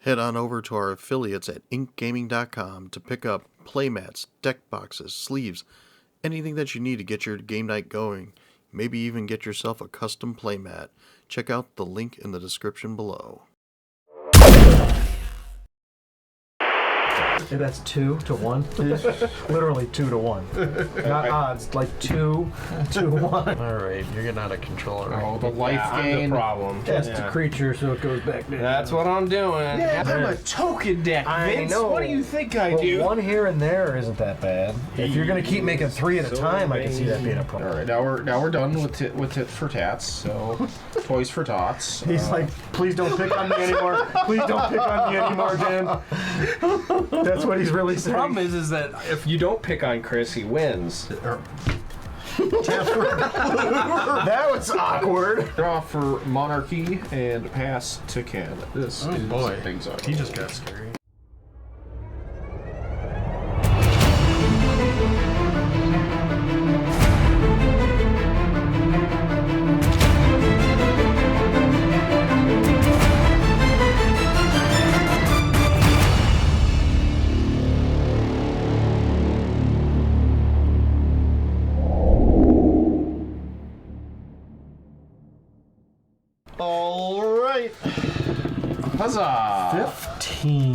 Head on over to our affiliates at inkgaming.com to pick up playmats, deck boxes, sleeves, anything that you need to get your game night going. Maybe even get yourself a custom playmat. Check out the link in the description below. Yeah, that's 2 to 1. Literally 2 to 1. Not odds, like 2 to 1. Alright, you're getting out of control. Right? Oh, the life gain. The problem. Test the creature so it goes back down. That's what I'm doing. Yeah, I'm a token deck, Vince. What do you think I do? One here and there isn't that bad. If you're gonna keep making 3 at a time, I can see that being a problem. All right, now we're done with tit for tats. So, toys for tots. He's like, please don't pick on me anymore. Please don't pick on me anymore, Dan. That's what he's really saying. The problem is that if you don't pick on Chris, he wins. That was awkward. Draw for Monarchy and pass to Ken. This is boy, exotic. he just got scary. All right. Huzzah! 15.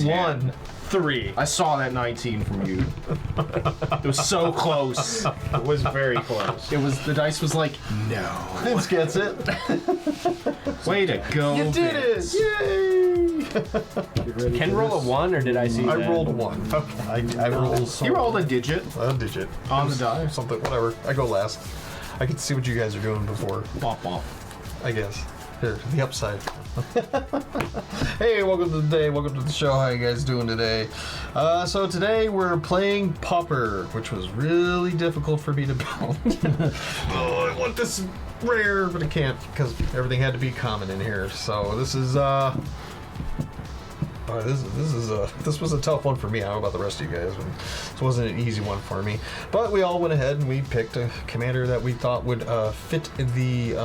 1, 3. I saw that 19 from you. It was so close. It was very close. The dice was like, no. Vince gets it. Way to go. You did Vince. it! Yay! Can roll a 1 or did I see I that? rolled a 1. Okay. I rolled You rolled a digit a digit. on the die. Something, whatever. I go last. I can see what you guys are doing before, Bop, bop. I guess. Here, the upside. Hey, welcome to the day. Welcome to the show. How you guys doing today? So today we're playing Pauper, which was really difficult for me to build. Oh, I want this rare, but I can't because everything had to be common in here. So this is this was a tough one for me. I don't know about the rest of you guys. This wasn't an easy one for me. But we all went ahead and we picked a commander that we thought would fit the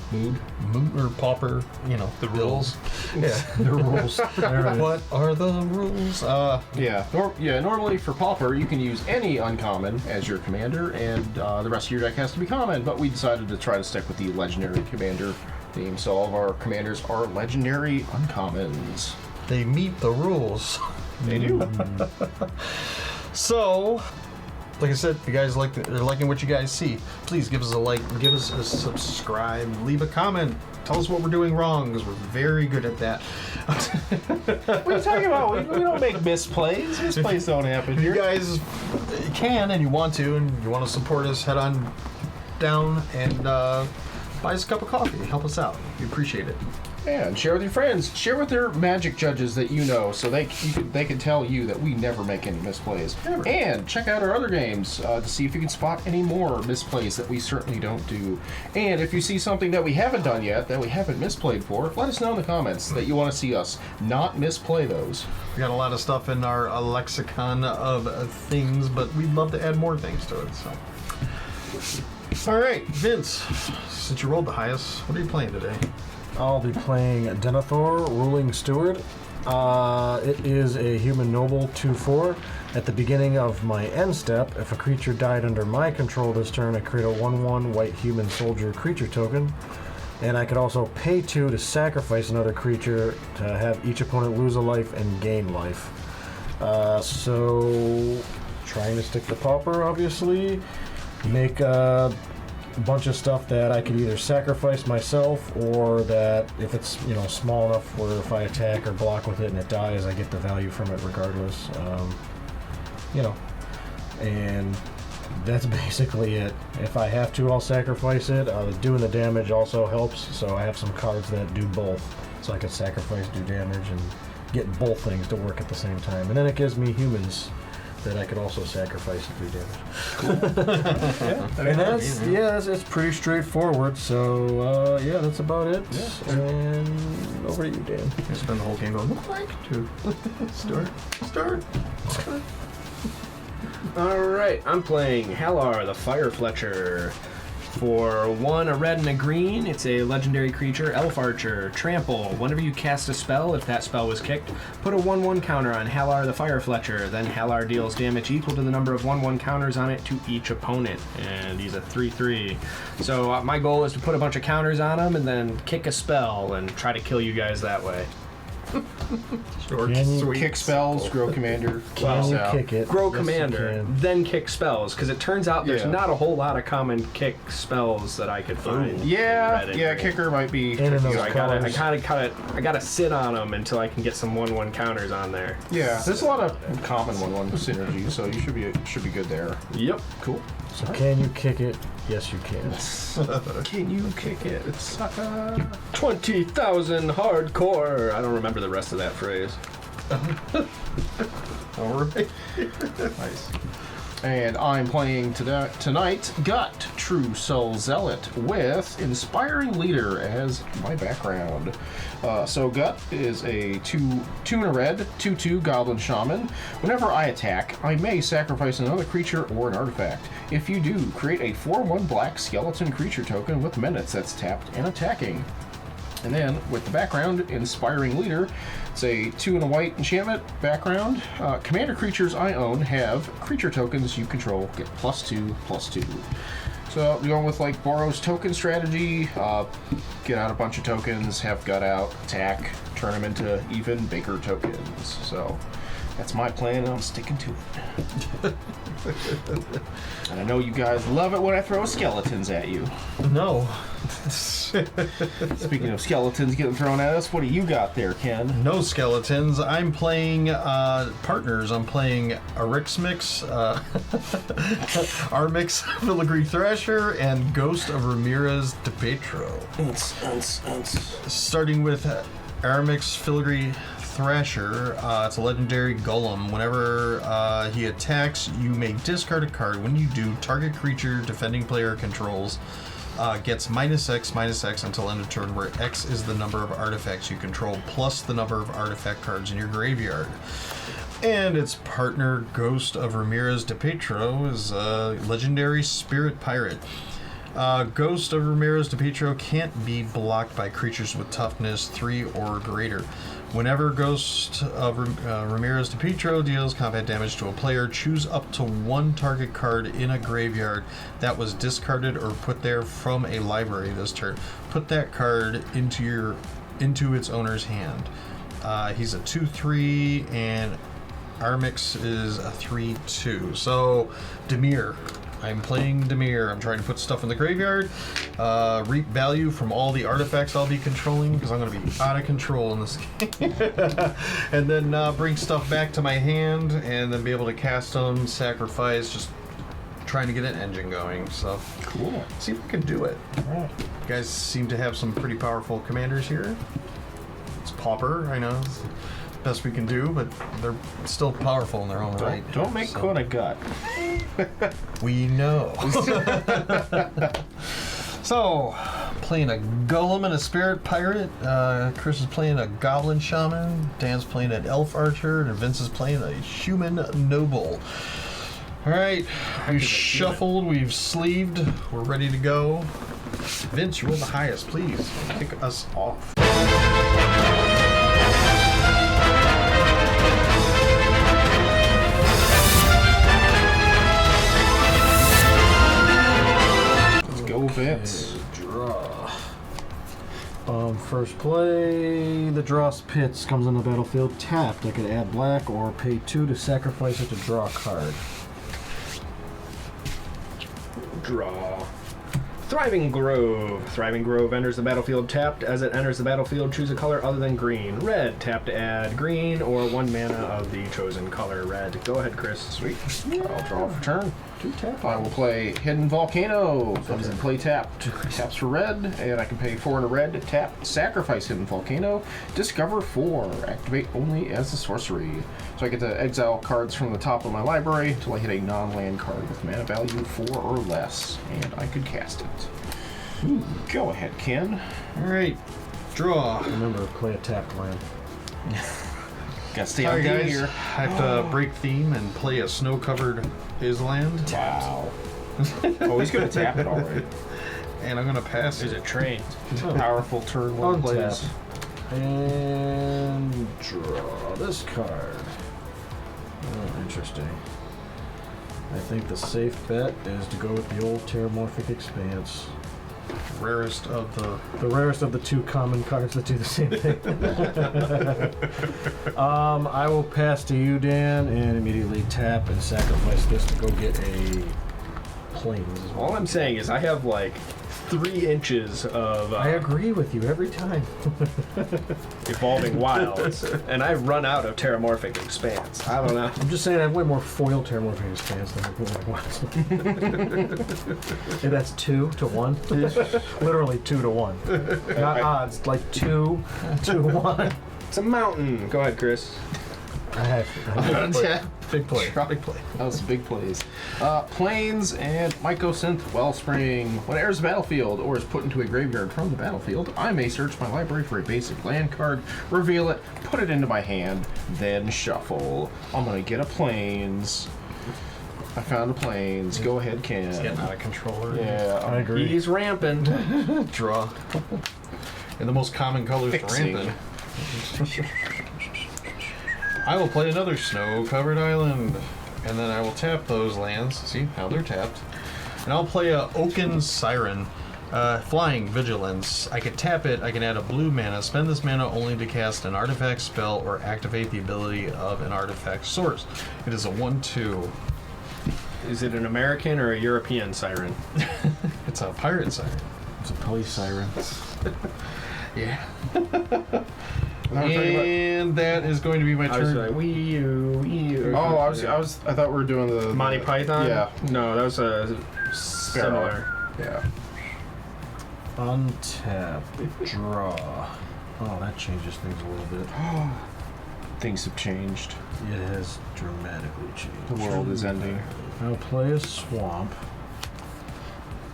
mood or Pauper, you know, The rules. Yeah, The rules. what are the rules? Normally for Pauper, you can use any uncommon as your commander, and the rest of your deck has to be common, but we decided to try to stick with the legendary commander theme, so all of our commanders are legendary uncommons. They meet the rules. They do. So, like I said, if you guys are liking what you guys see, please give us a like, give us a subscribe, leave a comment, tell us what we're doing wrong, because we're very good at that. What are you talking about? We don't make misplays. Misplays don't happen If you here. guys can and you want to support us, head on down and buy us a cup of coffee. Help us out. We appreciate it. Yeah, and share with your friends. Share with their magic judges that you know, so they can tell you that we never make any misplays. Never. And check out our other games to see if you can spot any more misplays that we certainly don't do. And if you see something that we haven't done yet, that we haven't misplayed for, let us know in the comments that you want to see us not misplay those. We got a lot of stuff in our lexicon of things, but we'd love to add more things to it. So, all right, Vince, since you rolled the highest, what are you playing today? I'll be playing Denethor, Ruling Steward. It is a human noble 2/4. At the beginning of my end step, if a creature died under my control this turn, I create a 1/1 white human soldier creature token. And I could also pay 2 to sacrifice another creature to have each opponent lose a life and gain life. So, trying to stick to Pauper, obviously. Make a bunch of stuff that I could either sacrifice myself, or that if it's small enough where if I attack or block with it and it dies, I get the value from it regardless. And that's basically it. If I have to, I'll sacrifice it. Doing the damage also helps, so I have some cards that do both, so I can sacrifice, do damage, and get both things to work at the same time. And then it gives me humans that I could also sacrifice and do damage. And it's pretty straightforward. So that's about it. Yeah. And over to you, Dan. I spend the whole game going, like to start. Alright, I'm playing Hallar, the Fire Fletcher. For 1, a red and a green, it's a legendary creature, Elf Archer. Trample. Whenever you cast a spell, if that spell was kicked, put a 1/1 counter on Hallar the Fire Fletcher. Then Hallar deals damage equal to the number of 1/1 counters on it to each opponent. And he's a 3/3. So my goal is to put a bunch of counters on him and then kick a spell and try to kill you guys that way. Short, Can you- sweet. Kick spells, grow commander. Can you so- kick it? Grow Yes, you Commander, can. then kick spells, because it turns out there's Yeah. not a whole lot of common kick spells that I could find. Yeah, Red and yeah, green. kicker might be. And in those So I colors. gotta sit on them until I can get some 1/1 counters on there. Yeah, there's a lot of common 1/1 synergy, so you should be good there. Yep. Cool. So can you kick it? Yes, you can. Can you kick it, sucker? 20,000 hardcore. I don't remember the rest of that phrase. All right. Nice. And I'm playing tonight Gut, True Soul Zealot, with Inspiring Leader as my background. So Gut is a 2 and a red, 2/2 Goblin Shaman. Whenever I attack, I may sacrifice another creature or an artifact. If you do, create a 4/1 black skeleton creature token with menace that's tapped and attacking. And then, with the background, Inspiring Leader, it's a 2 and a white enchantment background. Commander creatures I own have creature tokens you control get +2/+2. So, we're going with like Boros token strategy. Get out a bunch of tokens, have Gut out, attack, turn them into even bigger tokens. So, that's my plan, and I'm sticking to it. And I know you guys love it when I throw skeletons at you. No. Speaking of skeletons getting thrown at us, what do you got there, Ken? No skeletons. I'm playing partners. I'm playing Armix, Armix, Filigree Thrasher, and Ghost of Ramirez DePietro. Starting with Armix Filigree Thrasher, it's a legendary golem. Whenever he attacks, you may discard a card. When you do, target creature defending player controls gets -X until end of turn, where X is the number of artifacts you control plus the number of artifact cards in your graveyard. And its partner, Ghost of Ramirez DePietro, is a legendary spirit pirate. Ghost of Ramirez DePietro can't be blocked by creatures with toughness 3 or greater. Whenever Ghost of Ramirez DePietro deals combat damage to a player, choose up to 1 target card in a graveyard that was discarded or put there from a library this turn. Put that card into its owner's hand. He's a 2/3, and Armix is a 3/2. So, Dimir. I'm playing Dimir. I'm trying to put stuff in the graveyard, reap value from all the artifacts I'll be controlling, because I'm going to be out of control in this game. And then bring stuff back to my hand, and then be able to cast them, sacrifice, just trying to get an engine going. So, Cool. see if I can do it. You guys seem to have some pretty powerful commanders here. It's Pauper, I know. It's the best we can do, but they're still powerful in their own right. Don't make So- fun of Gut. We know. So, playing a golem and a spirit pirate. Chris is playing a goblin shaman. Dan's playing an elf archer, and Vince is playing a human noble. All right, we've shuffled, we've sleeved, we're ready to go. Vince, you're the highest. Please kick us off. Go Vince. Draw. First play, the Dross Pits comes on the battlefield tapped. I could add black or pay 2 to sacrifice it to draw a card. Draw. Thriving Grove. Thriving Grove enters the battlefield tapped. As it enters the battlefield, choose a color other than green. Red. Tap to add green or 1 mana of the chosen color. Red. Go ahead, Chris. Sweet. I'll draw for turn. 2 tap. I will play Hidden Volcano. Comes in play tapped. Taps for red, and I can pay 4 and a red. Tap, sacrifice Hidden Volcano. Discover 4. Activate only as a sorcery. So I get to exile cards from the top of my library until I hit a non-land card with mana value 4 or less, and I could cast it. Ooh, go ahead, Ken. All right, draw. Remember, play a tapped land. Gotta stay Sorry on guys, here. I have to break theme and play a snow-covered Island. Wow. Oh, he's gonna tap it already. And I'm gonna pass Is it. it trained? Powerful turn one Untap. plays. And draw this card. Oh, interesting. I think the safe bet is to go with the old Terramorphic Expanse. Rarest of the. The rarest of the two common cards that do the same thing. I will pass to you, Dan, and immediately tap and sacrifice this to go get a planes. All I'm saying is I have like 3 inches of I agree with you every time. evolving wilds, and I run out of Terramorphic Expanse. I don't know. I'm just saying I have way more foil Terramorphic Expanse than Evolving Wilds. And that's 2 to 1. Literally 2 to 1. Not odds, like 2 to 1. It's a mountain. Go ahead, Chris. I have big play. Big play. That was big plays. Planes and Mycosynth Wellspring. When it enters the battlefield or is put into a graveyard from the battlefield, I may search my library for a basic land card, reveal it, put it into my hand, then shuffle. I'm gonna get a planes. I found a planes. Go ahead, Ken. It's getting out of control. Yeah, I agree. He's rampant. Draw. And the most common colors Fixing. rampant. I will play another snow-covered island, and then I will tap those lands. See how they're tapped. And I'll play a Oaken Siren, flying vigilance. I can tap it. I can add a blue mana. Spend this mana only to cast an artifact spell or activate the ability of an artifact source. It is a 1/2. Is it an American or a European siren? It's a pirate siren. It's a police siren. Yeah. And that is going to be my I was turn. like, Wii U. Oh, I thought we were doing the Monty Python? Yeah. No, that was a similar. Yeah. Untap. Draw. Oh, that changes things a little bit. Things have changed. It has dramatically changed. The world is ending. I'll play a swamp.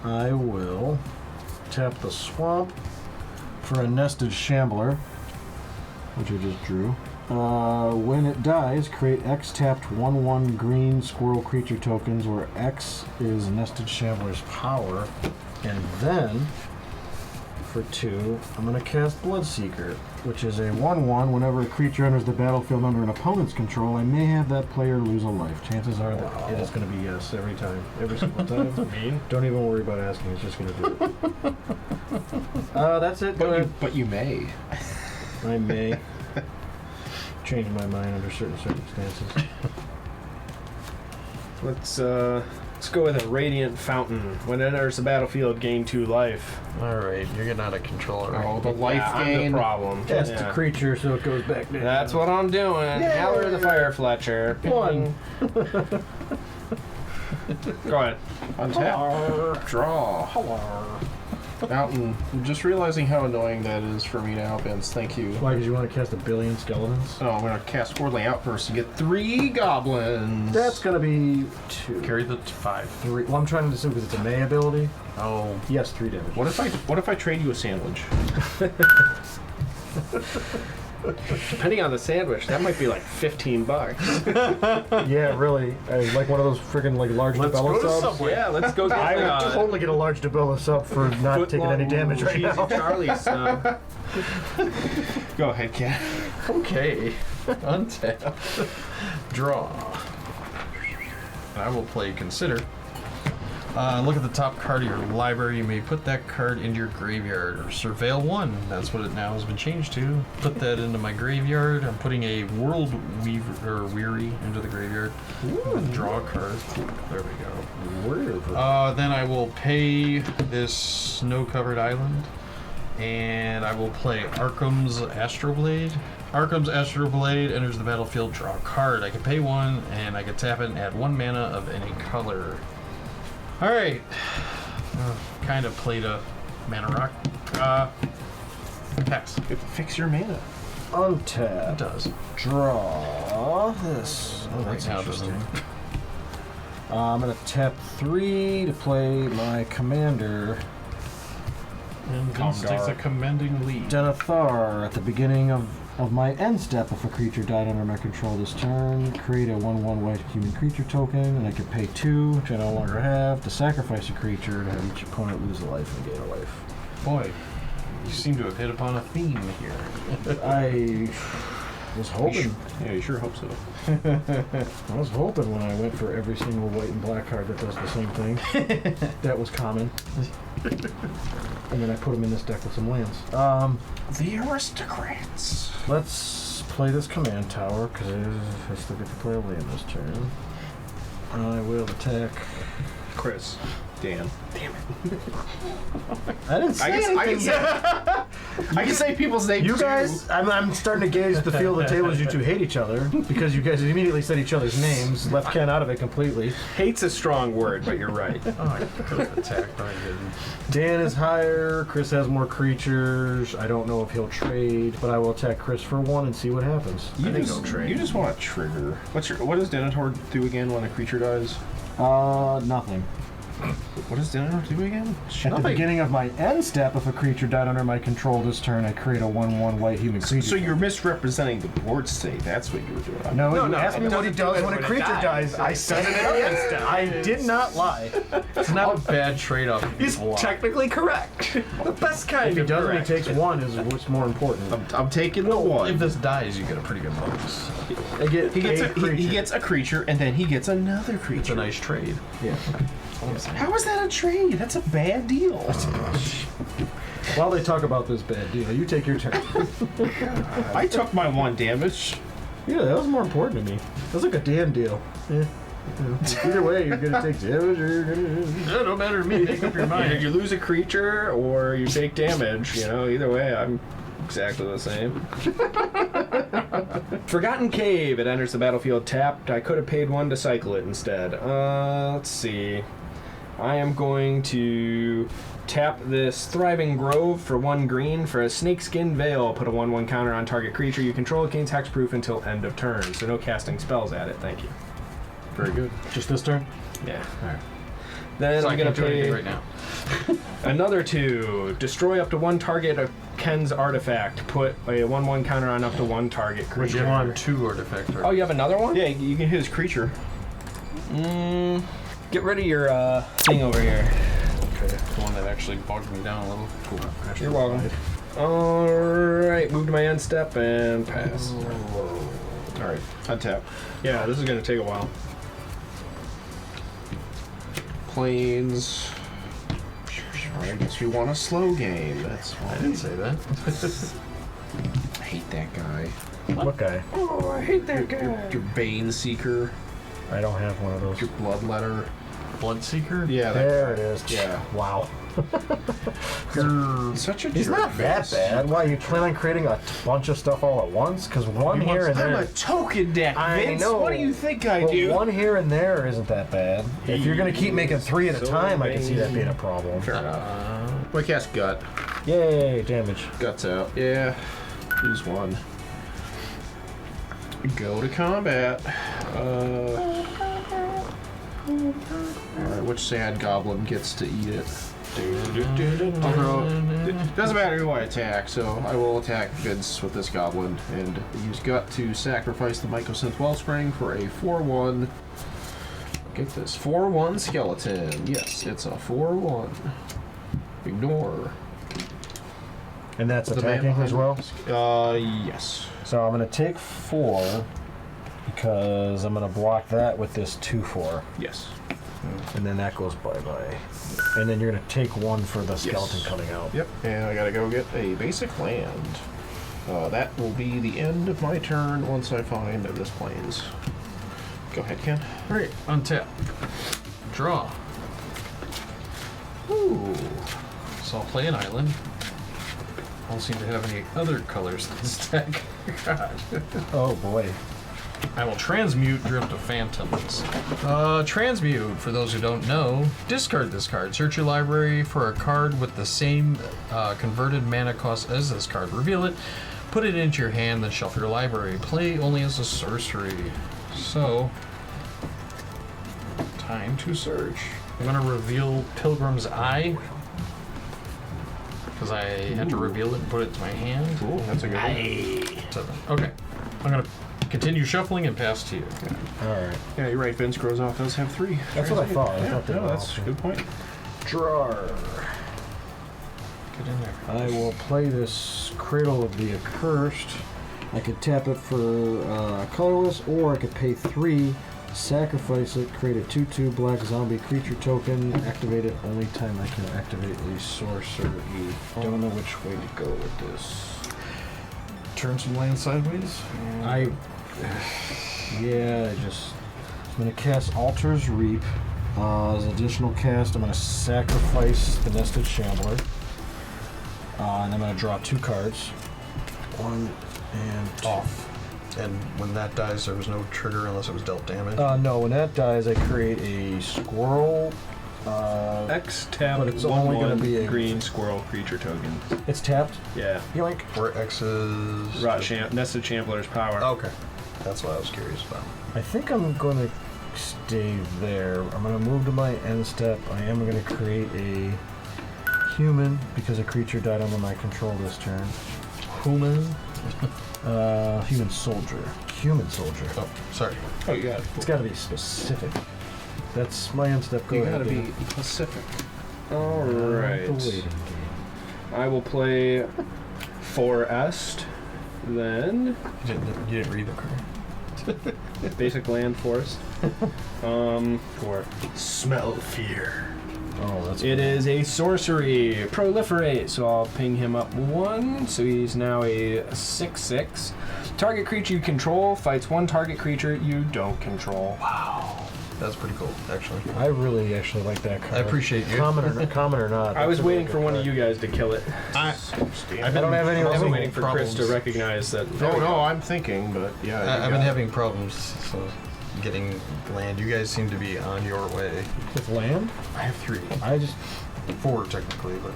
I will tap the swamp for a nested shambler, which I just drew. When it dies, create X tapped 1/1 green squirrel creature tokens, where X is nested shambler's power. And then, for 2, I'm going to cast Bloodseeker, which is a 1/1. Whenever a creature enters the battlefield under an opponent's control, I may have that player lose a life. Chances are that it is going to be yes every time. Every single time. Mean? Don't even worry about asking. It's just going to do it. That's it. Go ahead. But you may. I may change my mind under certain circumstances. Let's go with a Radiant Fountain. When it enters the battlefield, gain 2 life. Alright, you're getting out of control already. Oh, the life I'm gain. the problem. Cast Yeah. the creature so it goes back down. That's what I'm doing. Hallar the Fire Fletcher. 1. Go ahead. Untap. Draw. Mountain. I'm just realizing how annoying that is for me now, Vince. Thank you. Why? Because you want to cast a billion skeletons? Oh, I'm going to cast Worldling Outburst to get 3 goblins. That's going to be 2. Carry the 5. 3. Well, I'm trying to assume because it's a May ability. Oh. Yes, 3 damage. What if I trade you a sandwich? Depending on the sandwich, that might be like $15. Yeah, really. Like one of those freaking like large Let's Debella go to subs. Subway. Yeah, let's go get I would totally get a large Debella sub for not taking any damage right now. Charlie's snub. Go ahead, Ken. Okay. Untap. Draw. I will play Consider. Look at the top card of your library. You may put that card into your graveyard or Surveil 1. That's what it now has been changed to. Put that into my graveyard. I'm putting a World Weary into the graveyard. Draw a card. There we go. Then I will pay this snow-covered island, and I will play Arkham's Astroblade. Arkham's Astroblade enters the battlefield. Draw a card. I can pay 1, and I can tap it and add 1 mana of any color. Alright. Kind of played a mana rock. Pass. You have to fix your mana. Untap. It does. Draw this. Oh, that's Right now it doesn't. interesting. I'm going to tap 3 to play my commander, And Vince takes a commending lead. Denethor. At the beginning of of my end step, if a creature died under my control this turn, create a 1/1 white human creature token, and I can pay 2, which I no longer have, to sacrifice a creature to have each opponent lose a life and gain a life. Boy, you seem to have hit upon a theme here. I was hoping. Yeah, you sure hope so. I was hoping when I went for every single white and black card that does the same thing. That was common. And then I put them in this deck with some lands. The aristocrats. Let's play this command tower, because I still get to play a land this turn. I will attack. Chris. Dan. I didn't say anything. I can say people's names. You guys, I'm starting to gauge the feel of the table as you two hate each other, because you guys immediately said each other's names, left Ken out of it completely. Hate's a strong word, but you're right. Oh, I could have attacked, but I didn't. Dan is higher, Chris has more creatures. I don't know if he'll trade, but I will attack Chris for 1 and see what happens. You just want to trigger. What does Denethor do again when a creature dies? Nothing. What does Denethor do again? At the beginning of my end step, if a creature died under my control this turn, I create a 1/1 white human creature. So you're misrepresenting the board state. That's what you were doing. No, you no, asked me it what he doesn't do does it when a when it creature dies. I said it again. I did not lie. It's not a bad trade-off. He's technically correct. The best kind If he of does and he correct. takes 1 is what's more important. I'm taking the one. If this dies, you get a pretty good bonus. I get He gets a he gets a creature, and then he gets another creature. It's a nice trade. Yeah. How is that a trade? That's a bad deal. While they talk about this bad deal, you take your turn. I took my 1 damage. Yeah, that was more important to me. That was like a Dan deal. Yeah. Either way, you're gonna take damage or you're gonna. It don't matter to me. Make up your Either mind. you lose a creature or you take damage. You know, either way, I'm exactly the same. Forgotten Cave. It enters the battlefield tapped. I could have paid 1 to cycle it instead. Let's see. I am going to tap this Thriving Grove for 1 green for a Snakeskin Veil. Put a 1/1 counter on target creature you control. It gains hexproof until end of turn. So no casting spells at it. Thank you. Very good. Just this turn? Yeah. Alright. Then So I'm I gonna can't do anything pay right now. another 2. Destroy up to 1 target of Ken's artifact. Put a 1/1 counter on up to 1 target creature. You want 2 artifact. Oh, you have another one? Yeah, you can hit his creature. Get rid of your thing over here. Okay. The one that actually bogged me down a little. Cool. You're welcome. Alright, move to my end step and pass. Alright, untap. Yeah, this is gonna take a while. Planes. I guess you want a slow game. That's I fine. didn't say that. I hate that guy. What guy? Oh, I hate that guy. Your Bane Seeker. I don't have one of those. Your Bloodletter. Bloodseeker? Yeah, that There it is. Yeah. Wow. He's such a He's jerk not that face. bad. Why, you plan on creating a bunch of stuff all at once? Because one He here and I'm there. a token deck, I Vince. know. What do you think I But do? one here and there isn't that bad. If you're going to keep making 3 at a time, I can see that being a problem. Fair enough. I cast Gut. Yay, damage. Guts out. Yeah. Lose 1. Go to combat. Alright, which sad goblin gets to eat it? Doesn't matter who I attack, so I will attack Vince with this goblin and use Gut to sacrifice the Mycosynth Wellspring for a 4/1. Get this, 4/1 skeleton. Yes, it's a 4/1. Ignore. And that's The man attacking as well? Yes. So I'm going to take 4 because I'm going to block that with this 2/4. Yes. And then that goes bye-bye. And then you're going to take 1 for the skeleton coming out. Yep, and I gotta go get a basic land. That will be the end of my turn once I find this plains. Go ahead, Ken. Alright, untap. Draw. Ooh. So I'll play an island. I don't seem to have any other colors in this deck. God. Oh boy. I will transmute Drift of Phantoms. Transmute, for those who don't know, discard this card. Search your library for a card with the same converted mana cost as this card. Reveal it, put it into your hand, then shuffle your library. Play only as a sorcery. So, time to search. I'm going to reveal Pilgrim's Eye. because I had to reveal it and put it to my hand. Cool, that's a good one. 7. Okay. I'm going to continue shuffling and pass to you. Alright. Yeah, you're right. Vince Grozov does have 3. That's what I thought. I Yeah, thought they no, were that's a all- good point. Drawer. Get in there. I will play this Cradle of the Accursed. I could tap it for colorless, or I could pay 3, sacrifice it, create a 2/2 black zombie creature token, activate it only time I can activate a sorcery. Don't know which way to go with this. Turn some land sideways. I'm gonna cast Altar's Reap. As an additional cast, I'm gonna sacrifice the Nested Shambler. And I'm gonna draw 2 cards. 1 and 2. Off. And when that dies, there was no trigger unless it was dealt damage. No, when that dies, I create a squirrel. X tap. But it's only gonna be a- green squirrel creature token. It's tapped. Yeah. Yoink. Where X is... Nested Shambler's power. Okay. That's what I was curious about. I think I'm gonna stay there. I'm gonna move to my end step. I am gonna create a human because a creature died under my control this turn. Human? Human soldier. Human soldier. Oh, sorry. Oh, you got it. It's gotta be specific. That's my end step. Go You ahead. gotta be Dan. Pacific. All The right. waiting game. I will play Forest, then You didn't read the card. basic land forest. For Smell Fear. Oh, that's It cool. is a sorcery, proliferate. So I'll ping him up 1. So he's now a 6/6. Target creature you control fights 1 target creature you don't control. That's pretty cool, actually. I really actually like that card. I appreciate you. Common or not. I was that's a really waiting for good one of card. you guys to kill it. I don't have any I was having waiting for Chris to problems. recognize that. Oh, no, I'm thinking, but yeah. I've been having problems getting land. You guys seem to be on your way. With land. I have 3. I just 4, technically, but...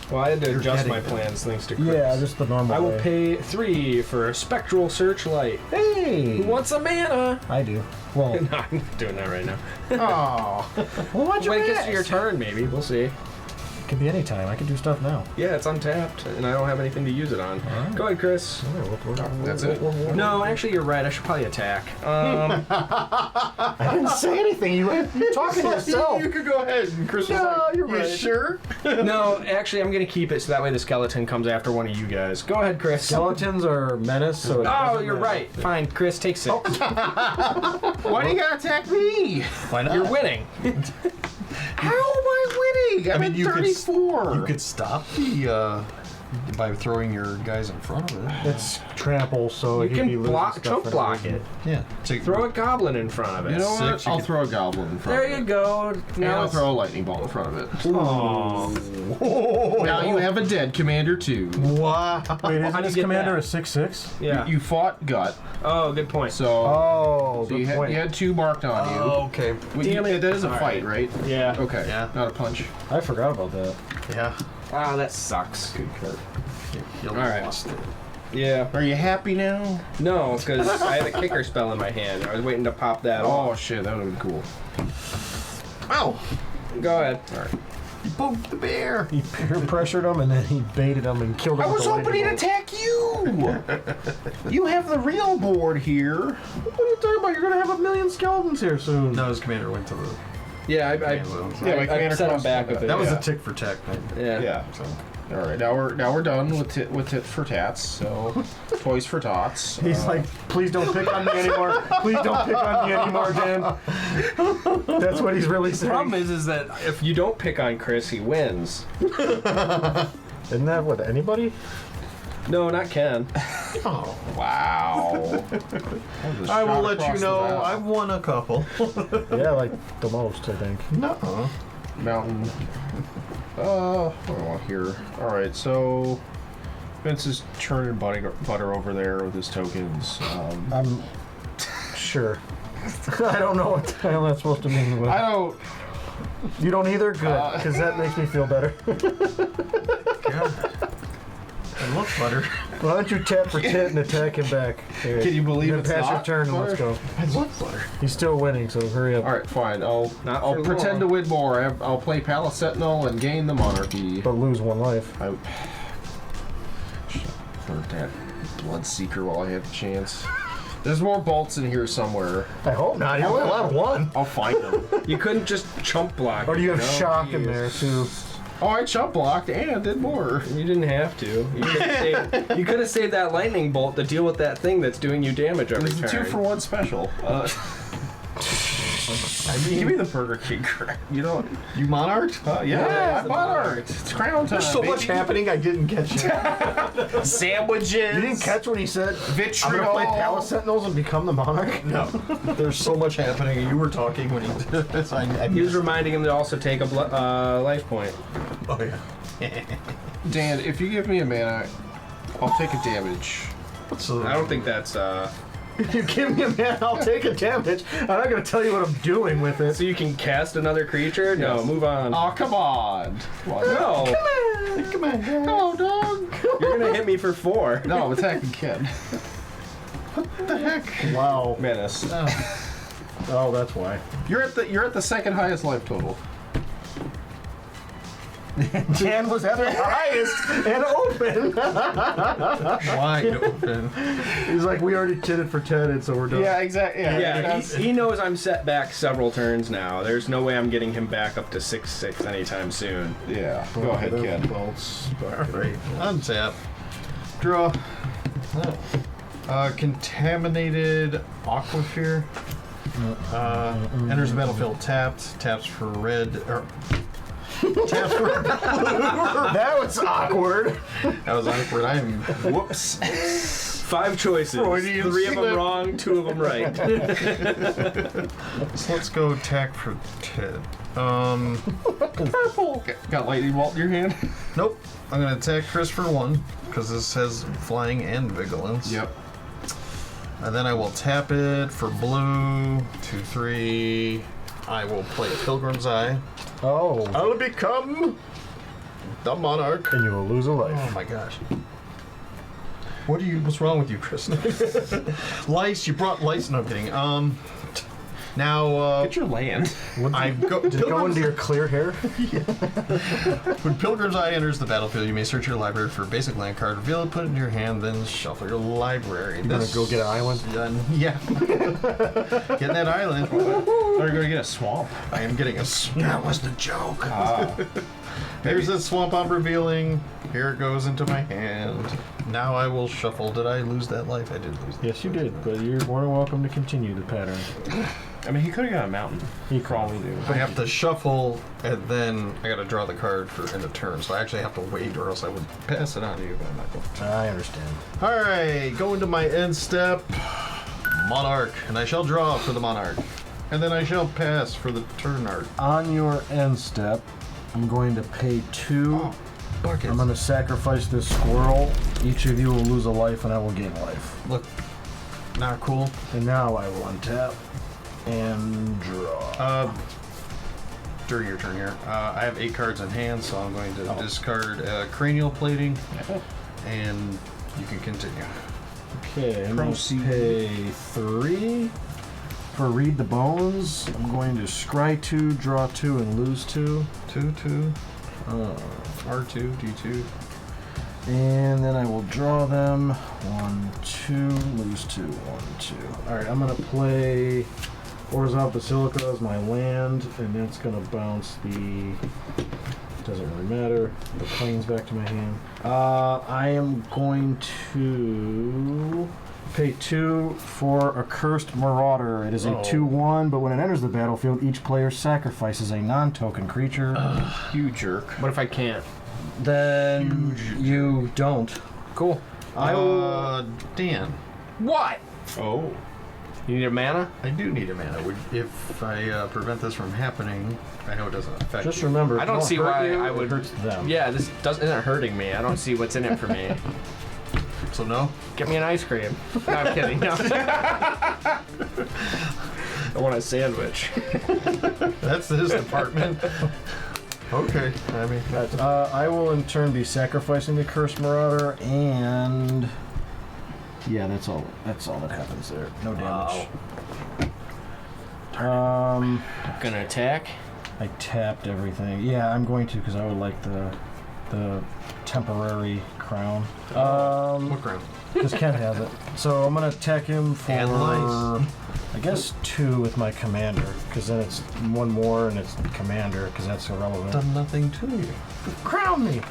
Well, I had to You're adjust getting my it. plans thanks to Chris. yeah, just the normal. I will way. pay 3 for Spectral Searchlight. Hey. Who wants a mana? I do. Well, No, I'm not doing that right now. Oh. well, why'd you When it gets ask? to your turn, maybe. We'll see. It could be any time. I can do stuff now. Yeah, it's untapped, and I don't have anything to use it on. Alright. Go ahead, Chris. That's it? No, actually, you're right. I should probably attack. I didn't say anything. You're talking to yourself. You could go ahead. And Chris was like, you're you right. sure? No, actually, I'm going to keep it so that way the skeleton comes after one of you guys. Go ahead, Chris. Skeletons are menace, so. It Oh, doesn't you're matter. right. Fine, Chris, take 6. Why do you gotta attack me? Why not? You're winning. How am I winning? I'm mean, at you could 34. You could stop the, by throwing your guys in front of it. It's trample, so You he'd be can losing block, stuff choke for block no it. reason. Yeah. Take, Throw a goblin in front of it. You know what? 6, you I'll could- throw a goblin in front There of it. you go. And Now I'll it's- throw a lightning bolt in front of it. Oh. Now you have a dead commander too. Wow. Wait, How isn't do this you get commander that? a 6/6? Yeah. You fought gut, Oh, good point. so, Oh, so you, good had, point. you had 2 marked on you. Okay. Damn it. That is a All fight, right? Yeah. Okay. Yeah. Not a punch. I forgot about that. Yeah. Ah, that sucks. Good card. You All right. lost it. Yeah. Are you happy now? No, because I had a kicker spell in my hand. I was waiting to pop that Oh off. shit, that would have been cool. Ow! Go ahead. All right. You poked the bear. He peer pressured him and then he baited him and killed him. I with was the hoping he'd lightning bolt. attack you. You have the real board here. What are you talking about? You're gonna have a million skeletons here soon. No, his commander went to the... Yeah, I Yeah, my I commander set him crossed back the- with it. That was yeah. a tick for tack thing. Yeah. Yeah. So, All right, now we're done with tit for tats. So, toys for tots. He's like, please don't pick on me anymore. Please don't pick on me anymore, Dan. That's what he's really The saying. problem is that if you don't pick on Chris, he wins. Isn't that what anybody? No, not Ken. oh. wow. I will let you know I've won a couple. Yeah, like the most, I think. No. Mountain. What do I want here? All right, so Vince is churning butter over there with his tokens. I'm sure. I don't know what the hell that's supposed to mean. But I don't. you don't either? Good, because that makes me feel better. I love butter. Why don't you tap for tit and attack him back? Here, Can you believe then it's pass your not turn and butter? let's go. I love butter. He's still winning, so hurry up. All right, fine. I'll Not I'll for pretend long. to win more. I'll play Palace Sentinel and gain the monarchy. But lose 1 life. I for that Bloodseeker while I have the chance. There's more bolts in here somewhere. I hope not. You're only allowed 1. I'll find them. You couldn't just chump block. Or do you have No, shock in geez. there too? Oh, I chump blocked and did more. You didn't have to. You could have saved that lightning bolt to deal with that thing that's doing you damage every It's a turn. 2-for-1 special. I mean, give me the Burger King crap. You know, You monarch? yeah, the monarch. It's crown time. There's so much happening I didn't catch it. Sandwiches. You didn't catch when he said, Vitriol. I'm gonna play Palace Sentinels and become the Monarch? No. There's so much happening and you were talking when he did this. I He was reminding him to also take a life point. Oh, yeah. Dan, if you give me a mana, I'll take a damage. So, I don't think that's If you give me a man, I'll take a damage. I'm not gonna tell you what I'm doing with it. so you can cast another creature. No, move on. Oh, come on. No, Come on, hello, dog. you're gonna hit me for 4. No, I'm attacking Ken. What the heck? Wow. Menace. Oh, that's why. You're at the second highest life total. Dan was at the highest and open. Wide open. He's like, we already titted for tedded, so we're done. exactly. Yeah, he knows I'm set back several turns now. There's no way I'm getting him back up to 6/6 anytime soon. Yeah. Go ahead, Ken. Bolts. Alright. Untap. Draw. Contaminated Aquifer. Enters the battlefield tapped. Taps for red. Or, taps for That was awkward. That was awkward. I'm. Whoops. 5 choices. Freudian 3 of them slip. wrong, 2 of them right. So let's go attack for Ted. Purple. Got lightning bolt in your hand? Nope. I'm gonna attack Chris for 1 because this has flying and vigilance. Yep. And then I will tap it for blue. 2, 3. I will play a Pilgrim's Eye. Oh. I'll become the monarch. And you will lose a life. Oh my gosh. What's wrong with you, Chris? Lice, you brought lice. No, I'm kidding. Now, Get your land. I go. Did it go into your clear hair? When Pilgrim's Eye enters the battlefield, you may search your library for a basic land card, reveal it, put it in your hand, then shuffle your library. You gonna go get an island? Yeah. Getting that island. Are you going to get a swamp? I am getting a. That was the joke. Ah. There's that swamp I'm revealing. Here it goes into my hand. Now I will shuffle. Did I lose that life? I did lose that. Yes, you did, but you're more than welcome to continue the pattern. I mean, he could have got a mountain. He For all we do. I have to shuffle, and then I got to draw the card for end of turn. So I actually have to wait, or else I would pass it on to you. But I'm not going to. I understand. All right, go into my end step, Monarch, and I shall draw for the Monarch, and then I shall pass for the turn art. On your end step, I'm going to pay 2. Buckets. I'm going to sacrifice this squirrel. Each of you will lose a life, and I will gain life. Look, not cool. And now I will untap and draw. During your turn here, I have 8 cards in hand, so I'm going to discard cranial plating, and you can continue. Okay, I'm going to pay 3. For Read the Bones, I'm going to scry 2, draw 2, and lose 2. 2, 2. R2, D2. And then I will draw them. 1, 2, lose 2, 1, 2. Alright, I'm going to play Orzhov Basilica as my land, and that's going to bounce the... Doesn't really matter. The planes back to my hand. I am going to pay 2 for Accursed Marauder. It is a 2/1, but when it enters the battlefield, each player sacrifices a non-token creature. You jerk. What if I can't? Then you don't. Cool. I will. Dan, What? Oh. You need a mana? I do need a mana. If I prevent this from happening, I know it doesn't affect Just you. remember, I if don't it see hurt why you, I would- It hurts them. Yeah, this isn't hurting me. I don't see what's in it for me. So no? Get me an ice cream. No, I'm kidding. No. I want a sandwich. That's his department. Okay. I mean, I will in turn be sacrificing the Cursed Marauder, and yeah, that's all. That's all that happens there. No damage. Gonna attack. I tapped everything. Yeah, I'm going to because I would like the temporary crown. what ground? Because Ken has it. So I'm gonna attack him for Analyze. I guess 2 with my commander, because then it's 1 more and it's commander, because that's irrelevant. Done nothing to you. Crown me!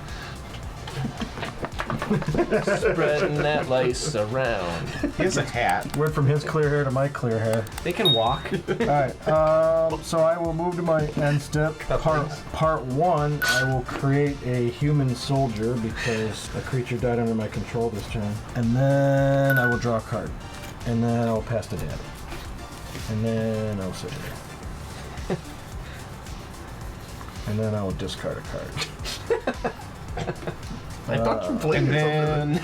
Spreading that lice around. He has a hat. Went from his clear hair to my clear hair. They can walk. Alright, so I will move to my end step. Part 1, I will create a human soldier because a creature died under my control this turn. And then I will draw a card. And then I will pass to Dad. And then I'll sit here. And then I will discard a card. I thought you played And something.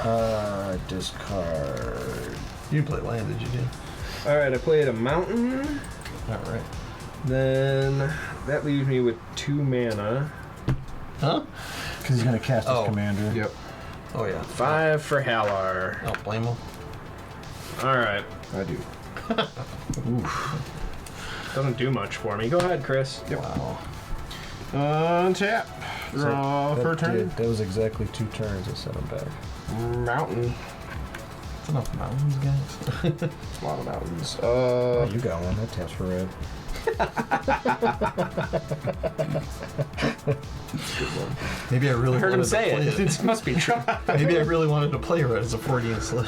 then... Discard. You didn't play land, did you? Alright, I played a mountain. Alright. Then that leaves me with 2 mana. Huh? Because he's going to cast his Oh, commander. Yep. Oh, yeah. 5 for Hallar. I don't blame him. Alright. I do. Doesn't do much for me. Go ahead, Chris. Wow. Untap. Draw for a turn. That was exactly 2 turns that set him back. Mountain. That's enough mountains, guys. A lot of mountains. Oh, you got one. That taps for red. Maybe I really Heard wanted him say to play it. It must be true. Maybe I really wanted to play red as a 4D slip.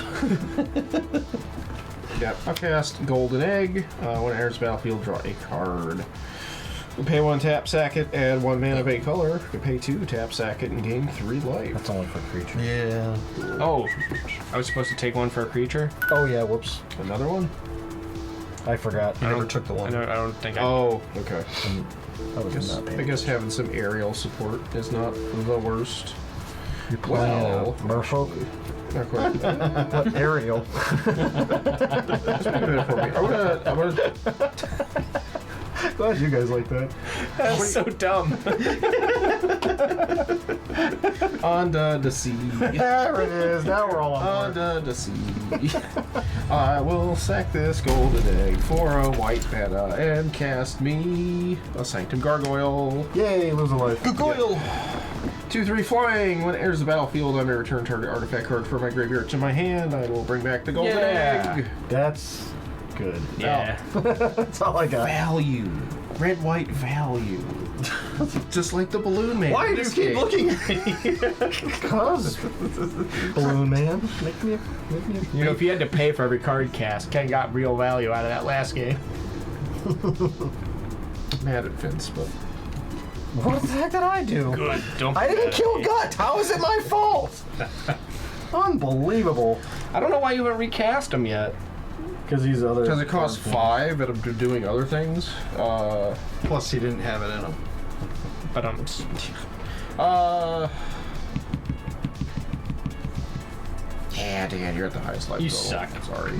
Yep. I'll cast Golden Egg. When it enters the battlefield, draw a card. You pay 1 tap, sack it, add 1 mana of 8 color. You pay 2, tap, sack it, and gain 3 life. That's only for creatures. Yeah. Oh, I was supposed to take 1 for a creature? Oh, yeah, whoops. Another one? I forgot. You never took the I one. don't think I... Oh, okay. I was not paying I guess having some aerial support is not the worst. You're playing Well, Merfolk? Not quite. What Ariel? Just make a minute for me. I'm gonna Glad you guys like that. That's so dumb. Under the sea. There it is. Now we're all on board. Under the sea. I will sack this golden egg for a white mana and cast me a Sanctum Gargoyle. Yay, lose a life. Gargoyle! 2/3 flying. When it enters the battlefield, I may return target artifact card from my graveyard to my hand. I will bring back the golden Yeah. egg. That's good. Yeah. That's all I got. Value. Red, white value. Just like the balloon man. Why do you keep looking at me? Cause Balloon Man. Make me You know, if you had to pay for every card cast, Ken got real value out of that last game. Mad at Vince, but What the heck did I do? Good. Don't. I didn't kill Gut. How is it my fault? Unbelievable. I don't know why you haven't recast him yet. Because these other. does it cost 5 and I'm doing other things? Plus, he didn't have it in him. But Yeah, Dan, you're at the highest life You total. suck. Sorry.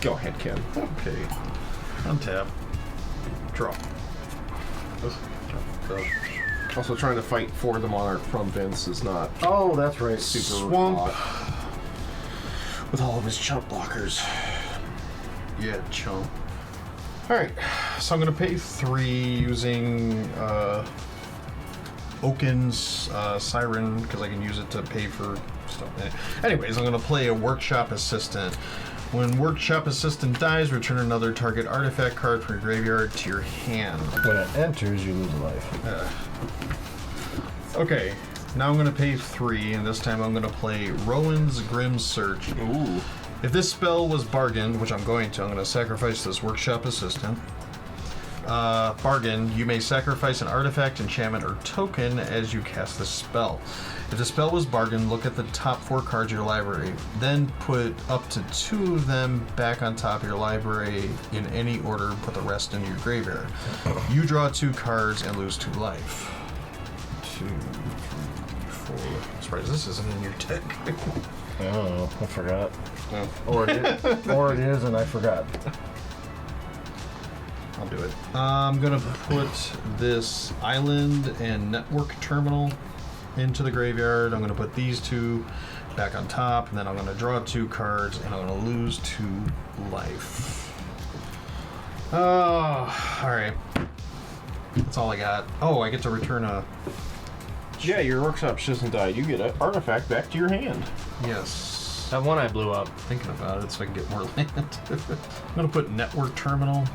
Go ahead, Ken. Okay. Untap. Draw. Draw. Also, trying to fight for the monarch from Vince is not Oh, that's right. super Swamp. hot. With all of his chump blockers. Yeah, chump. Alright, so I'm going to pay 3 using Oaken's Siren, because I can use it to pay for stuff. Anyways, I'm going to play a Workshop Assistant. When Workshop Assistant dies, return another target artifact card from your graveyard to your hand. When it enters, you lose a life. Okay, now I'm going to pay 3, and this time I'm going to play Rowan's Grim Search. Ooh. If this spell was bargained, which I'm going to sacrifice this Workshop Assistant. Bargain, you may sacrifice an artifact, enchantment, or token as you cast this spell. If the spell was bargained, look at the top 4 cards of your library. Then put up to 2 of them back on top of your library in any order and put the rest into your graveyard. You draw 2 cards and lose 2 life. 2, 3, 4. Surprise, this isn't in your deck. Oh, I forgot. No. Or it is, and I forgot. I'll do it. I'm gonna put this island and network terminal into the graveyard. I'm gonna put these two back on top, and then I'm gonna draw 2 cards, and I'm gonna lose 2 life. Oh, all right. That's all I got. Oh, I get to return a. Yeah, your workshop doesn't die. You get an artifact back to your hand. Yes. That one I blew up. Thinking about it so I can get more land. I'm gonna put network terminal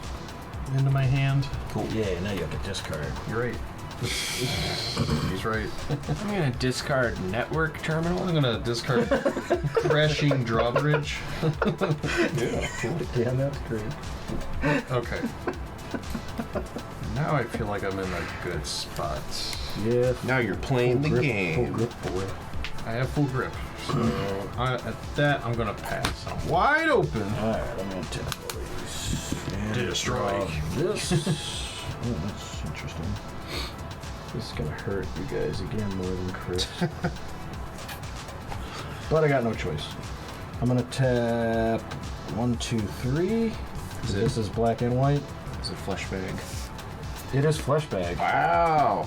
into my hand. Cool. Yeah, now you have to discard. You're right. He's right. I'm gonna discard network terminal. I'm gonna discard crashing drawbridge. Yeah, cool. Yeah, that's great. Okay. Now I feel like I'm in a good spot. Yeah. Now you're playing the game. Full grip, boy. I have full grip. So at that, I'm gonna pass. I'm wide open. Alright, I'm gonna tap all these. And Destroy. draw this. Oh, that's interesting. This is gonna hurt you guys again more than Chris. But I got no choice. I'm gonna tap 1, 2, 3. This is black and white. It's a flesh bag. It is flesh bag. Wow.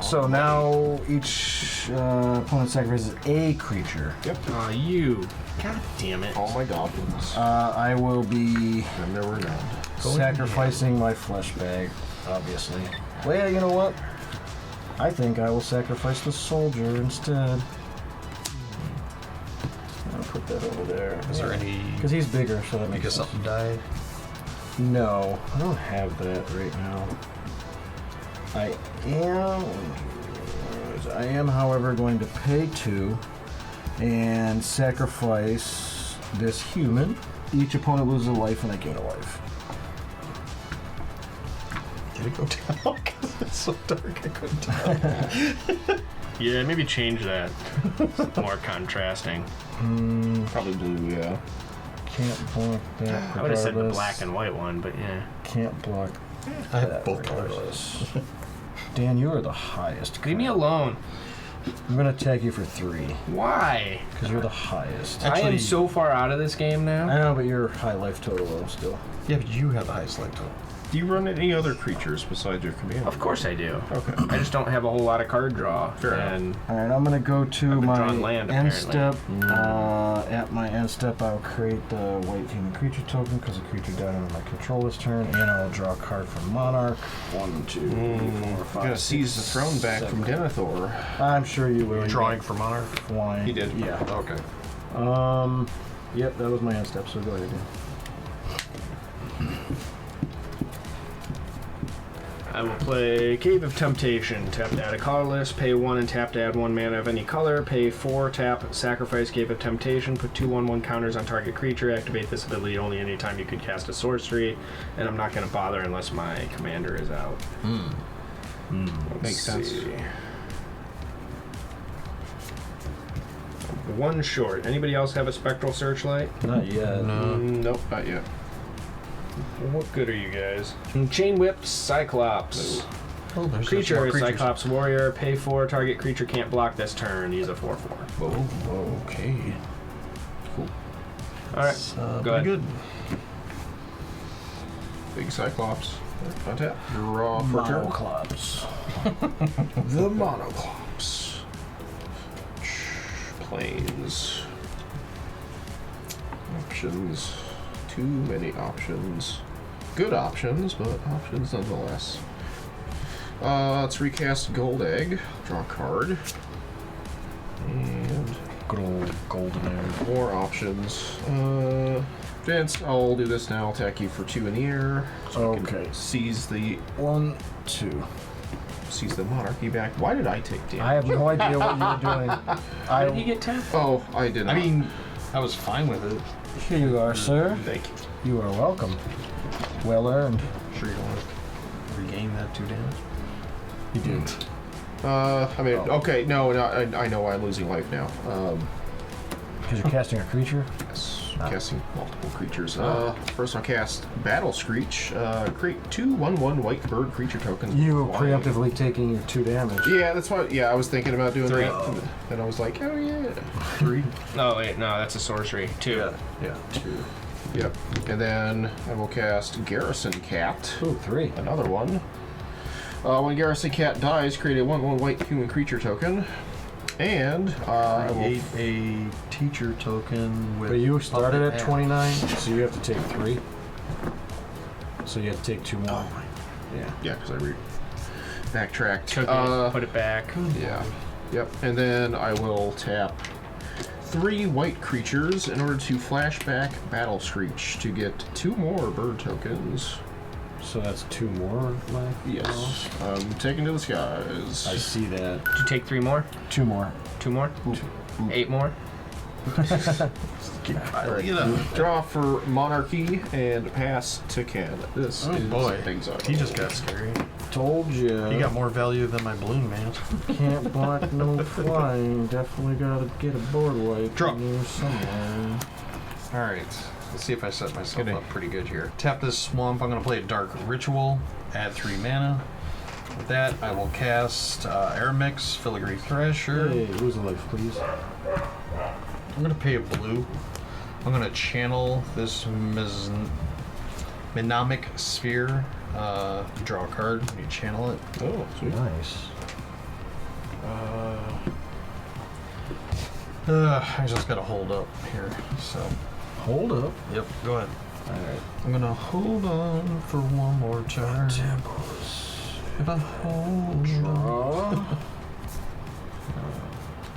So now each opponent sacrifices a creature. Yep. You. God damn it. All my goblins. I will be And there were none. sacrificing my flesh bag, obviously. Well, yeah, you know what? I think I will sacrifice the soldier instead. I'll put that over there. Is there any? Because he's bigger, so that makes Because sense. something died. No, I don't have that right now. I am, however, going to pay 2 and sacrifice this human. Each opponent loses a life and I gain a life. Did it go down? Because it's so dark I couldn't tell. Yeah, maybe change that. More contrasting. Probably blue, yeah. Can't block that. I would have said the regardless. black and white one, but yeah. Can't block I have that both colors. regardless. Dan, you are the highest. Leave me alone. I'm gonna tag you for 3 Why? because you're the highest. I am Actually- so far out of this game now. I know, but you're high life total though still. Yeah, but you have the highest life total. Do you run any other creatures besides your commander? Of course I do. Okay. I just don't have a whole lot of card draw. Fair enough. and All right, I'm gonna go to been my drawing land, end apparently. step. At my end step, I'll create the white human creature token because the creature died on my controller's turn, and I'll draw a card from Monarch. 1, 2, 3, 4, 5. Gotta seize the 6, throne back 7. from Denethor. I'm sure you will. Drawing for Monarch? Flying. He did. Yeah. Okay. Yep, that was my end step. So go ahead. Dan. I will play Cave of Temptation. Tap to add a colorless, pay 1 and tap to add 1 mana of any color, pay 4, tap, sacrifice Cave of Temptation, put 2/1/1 counters on target creature, activate this ability only anytime you can cast a sorcery, and I'm not going to bother unless my commander is out. Makes sense. See. 1 short. Anybody else have a Spectral Searchlight? Not yet. Nope, not yet. What good are you guys? Chain Whip, Cyclops. Oh, there's Creature, creatures. Cyclops Warrior, pay 4, target creature can't block this turn. He's a 4/4. Whoa, okay. Alright, go ahead. Good. Big Cyclops. Untap. Draw for turn. Monoclops. The Monoclops. Planes. Options. Too many options. Good options, but options nonetheless. Let's recast Gold Egg. Draw a card. And Good old golden egg. more options. Vince, I'll do this now. I'll attack you for 2 in the air. So I can Okay. seize the 1, 2. monarchy back. Why did I take damage? I have no idea what you were doing. How did he get tapped? Oh, I did not. I mean, I was fine with it. Here you are, sir. Thank you. You are welcome. Well earned. Sure you don't want to regain that 2 damage? You do. I mean, okay, no, I know why I'm losing life now. Because you're casting a creature? Yes, casting multiple creatures. First I'll cast Battle Screech. Create 2/1/1 white bird creature tokens. You with were flying. preemptively taking your 2 damage. Yeah, that's why. Yeah, I was thinking about doing 3. that, and I was like, oh yeah. 3? No, wait, no, that's a sorcery. 2. Yeah. 2. Yep. And then I will cast Garrison Cat. Ooh, 3. Another one. When Garrison Cat dies, create a 1/1 white human creature token. And I will Create a teacher token with. But you started puppet at and- 29, so you have to take 3. So you have to take 2 more. Oh my. Yeah. Yeah, because I backtracked. Took it, put it back. Yeah. Yep. And then I will tap 3 white creatures in order to flashback Battle Screech to get 2 more bird tokens. So that's 2 more left? Yes. Taken to the skies. I see that. Did you take 3 more? 2 more. 2 more? 8 more? Draw for Monarchy and pass to Ken. This Oh is boy. exile. He just got scary. Told you. He got more value than my balloon man. Can't block no flying. Definitely gotta get a board wipe Draw. in there somewhere. Alright, let's see if I set myself up pretty good here. Tap this swamp. I'm going to play a Dark Ritual, add 3 mana. With that, I will cast Armix, Filigree Thresher. Hey, lose a life, please. I'm going to pay a blue. I'm going to channel this Mnemonic Sphere. Draw a card when you channel it. Oh, sweet. Nice. I just got to hold up here, so. Hold up. Yep, go ahead. Alright. I'm gonna hold on for one more turn. If I hold on.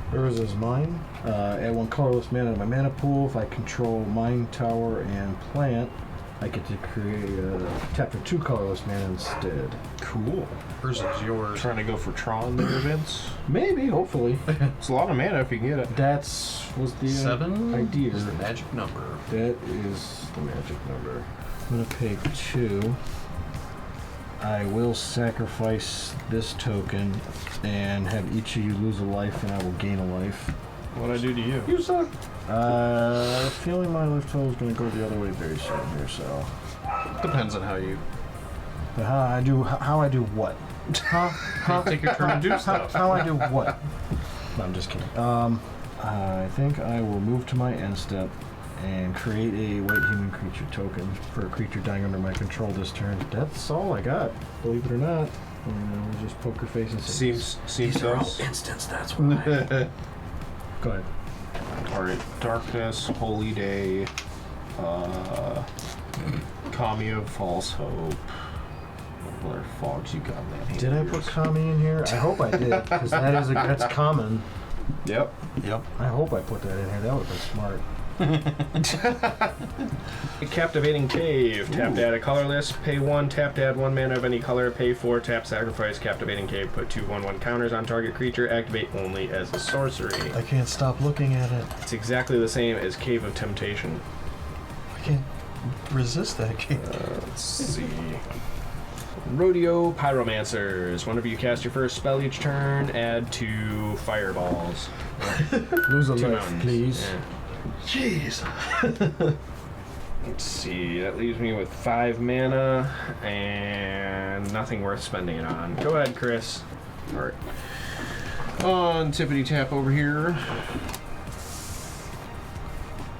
Where is mine? Add 1 colorless mana to my mana pool. If I control mine, tower, and plant, I get to create tap for 2 colorless mana instead. Cool. Versus yours. Trying to go for Tron there, Vince. Maybe, hopefully. It's a lot of mana if you can get it. That's was the 7 idea. is the magic number. That is the magic number. I'm gonna pay 2. I will sacrifice this token and have each of you lose a life, and I will gain a life. What'd I do to you? You suck. Feeling my life total is gonna go the other way very soon here, so. Depends on how you But how I do what? Huh? take your turn and do stuff. How I do what? No, I'm just kidding. I think I will move to my end step and create a white human creature token for a creature dying under my control this turn. That's all I got, believe it or not. We'll just poker face and say, Seems so. instants, that's why. Go ahead. Alright, Darkness, Holy Day, Kami of False Hope. What other fogs you got in that hand? Did I put Kami in here? I hope I did, because that's common. Yep. Yep. I hope I put that in here. That would have been smart. Captivating Cave. Tap to add a colorless. Pay 1. Tap to add 1 mana of any color. Pay 4. Tap sacrifice Captivating Cave. Put 2 1/1 counters on target creature. Activate only as a sorcery. I can't stop looking at it. It's exactly the same as Cave of Temptation. I can't resist that game. Let's see. Rodeo Pyromancers. Whenever you cast your first spell each turn, add 2 fireballs. Lose a 2 life, mountains. please. Yeah. Jeez. Let's see. That leaves me with 5 mana and nothing worth spending it on. Go ahead, Chris. Alright. On Tippity Tap over here.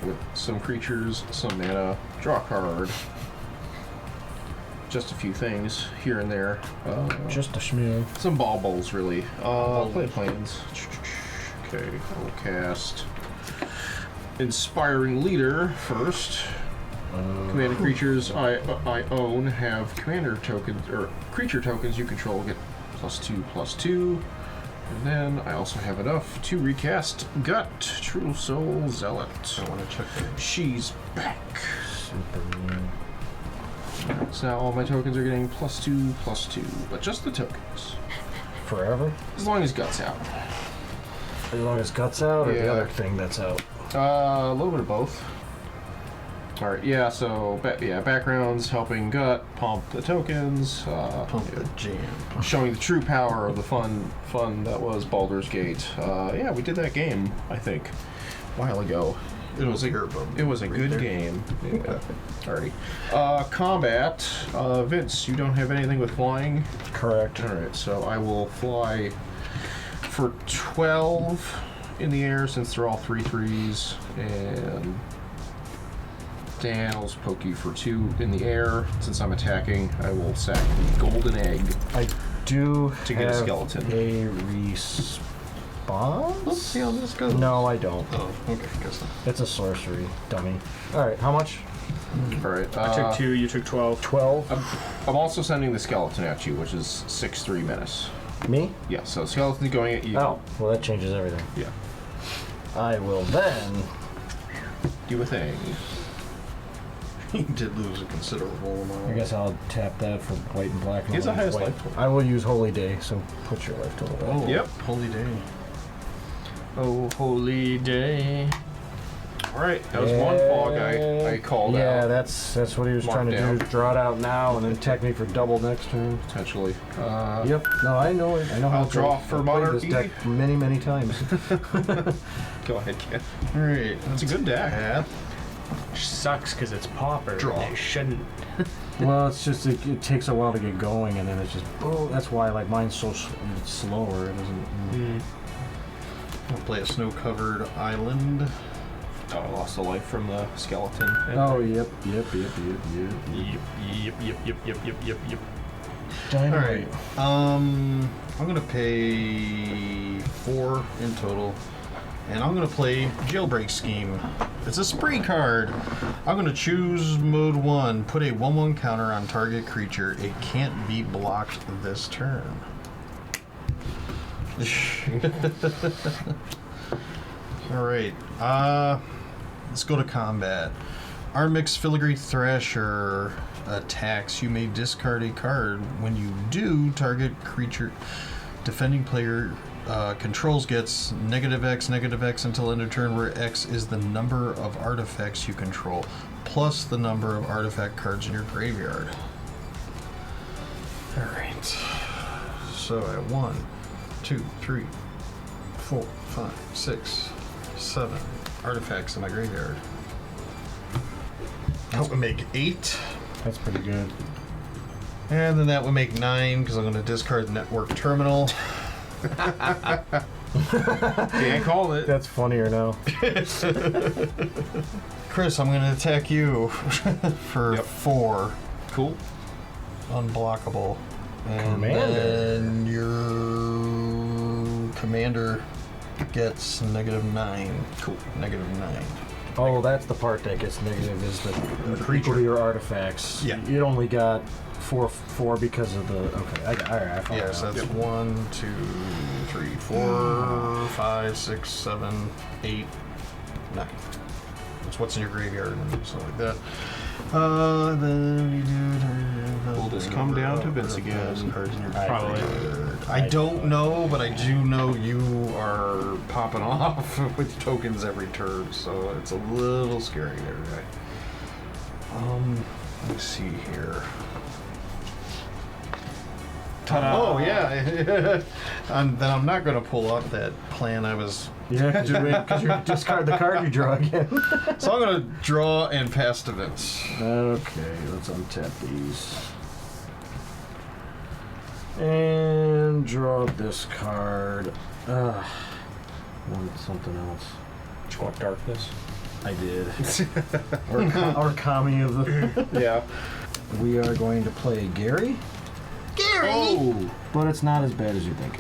With some creatures, some mana. Draw a card. Just a few things here and there. Just a schmeal. Some baubles, really. Play plans. Okay, I will cast Inspiring Leader first. Commanding creatures I own have commander tokens, or creature tokens you control get +2/+2. And then I also have enough to recast Gut, True Soul Zealot. I want to check that. She's back. Superman. So now all my tokens are getting +2/+2, but just the tokens. Forever? As long as Gut's out. As long as Guts out, or Yeah. the other thing that's out? A little bit of both. Alright, yeah, so backgrounds helping Gut pump the tokens, Pump the jam. showing the true power of the fun that was Baldur's Gate. Yeah, we did that game, I think, a while ago. It was a good game. Yeah. Alrighty. Combat. Vince, you don't have anything with flying? Correct. Alright, so I will fly for 12 in the air since they're all 3/3s, and And I'll just poke you for 2 in the air. Since I'm attacking, I will sack the golden egg. I do To get a have skeleton. a response? Let's see how this goes. No, I don't. Oh, okay, guess not. It's a sorcery, dummy. Alright, how much? Alright. I took 2, you took 12. 12. I'm also sending the skeleton at you, which is 6-3 menace. Me? Yeah, so skeleton's going at you. Oh, well that changes everything. Yeah. I will then... Do a thing. He did lose a considerable amount. I guess I'll tap that for white and black. And He has I'll the use highest white. life. I will use Holy Day, so put your life total back. Oh, Yep. Holy day. Oh, holy day. Alright, that was one fog I called yeah, out. that's what he was Marked trying to down. do. Draw it out now and then attack me for double next turn. Potentially. Yep. No, I know it. I know how I'll to draw for I've played this Monarchy. deck many times. Go ahead, kid. Alright, That's a good deck. yeah. Which sucks because it's Pauper. Draw. They shouldn't. Well, it's just it takes a while to get going, and then it's just that's why like mine's so it's slower. It doesn't. I'll play a snow-covered island. Oh, I lost a life from the skeleton. Oh, yep. Yep, yep. Alright. I'm gonna pay 4 in total. And I'm gonna play Jailbreak Scheme. It's a spree card. I'm gonna choose mode 1. Put a 1/1 counter on target creature. It can't be blocked this turn. Alright. Let's go to combat. Armix Filigree Thrasher attacks. You may discard a card. When you do, target creature defending player controls gets -X until end of turn, where X is the number of artifacts you control, plus the number of artifact cards in your graveyard. Alright. So I have 1, 2, 3, 4, 5, 6, 7 artifacts in my graveyard. That would make 8. That's pretty good. And then that would make 9, because I'm going to discard the Network Terminal. Can't call it. That's funnier now. Chris, I'm going to attack you for Yep. 4. Cool. Unblockable. And Commander. then your commander gets -9. Cool. -9. Oh, that's the part that gets negative is the creature. equal to your artifacts. Yeah. It only got 4 because of the. Okay. Alright, I found Yeah, it so out. that's 1, 2, 3, 4, 5, 6, 7, 8, 9. That's what's in your graveyard and stuff like that. Then we do. Will this come down to Vince again? Cards in your Probably. graveyard. I don't know, but I do know you are popping off with tokens every turn, so it's a little scary there, guy. Let's see here. Ta-da. Oh yeah, then I'm not going to pull up that plan I was. Yeah, because you discard the card you draw again. So I'm going to draw and pass to Vince. Okay, let's untap these. And draw this card. Want something else. Did you want darkness? I did. or Kami of the. Yeah. We are going to play Gary. Oh! But it's not as bad as you think.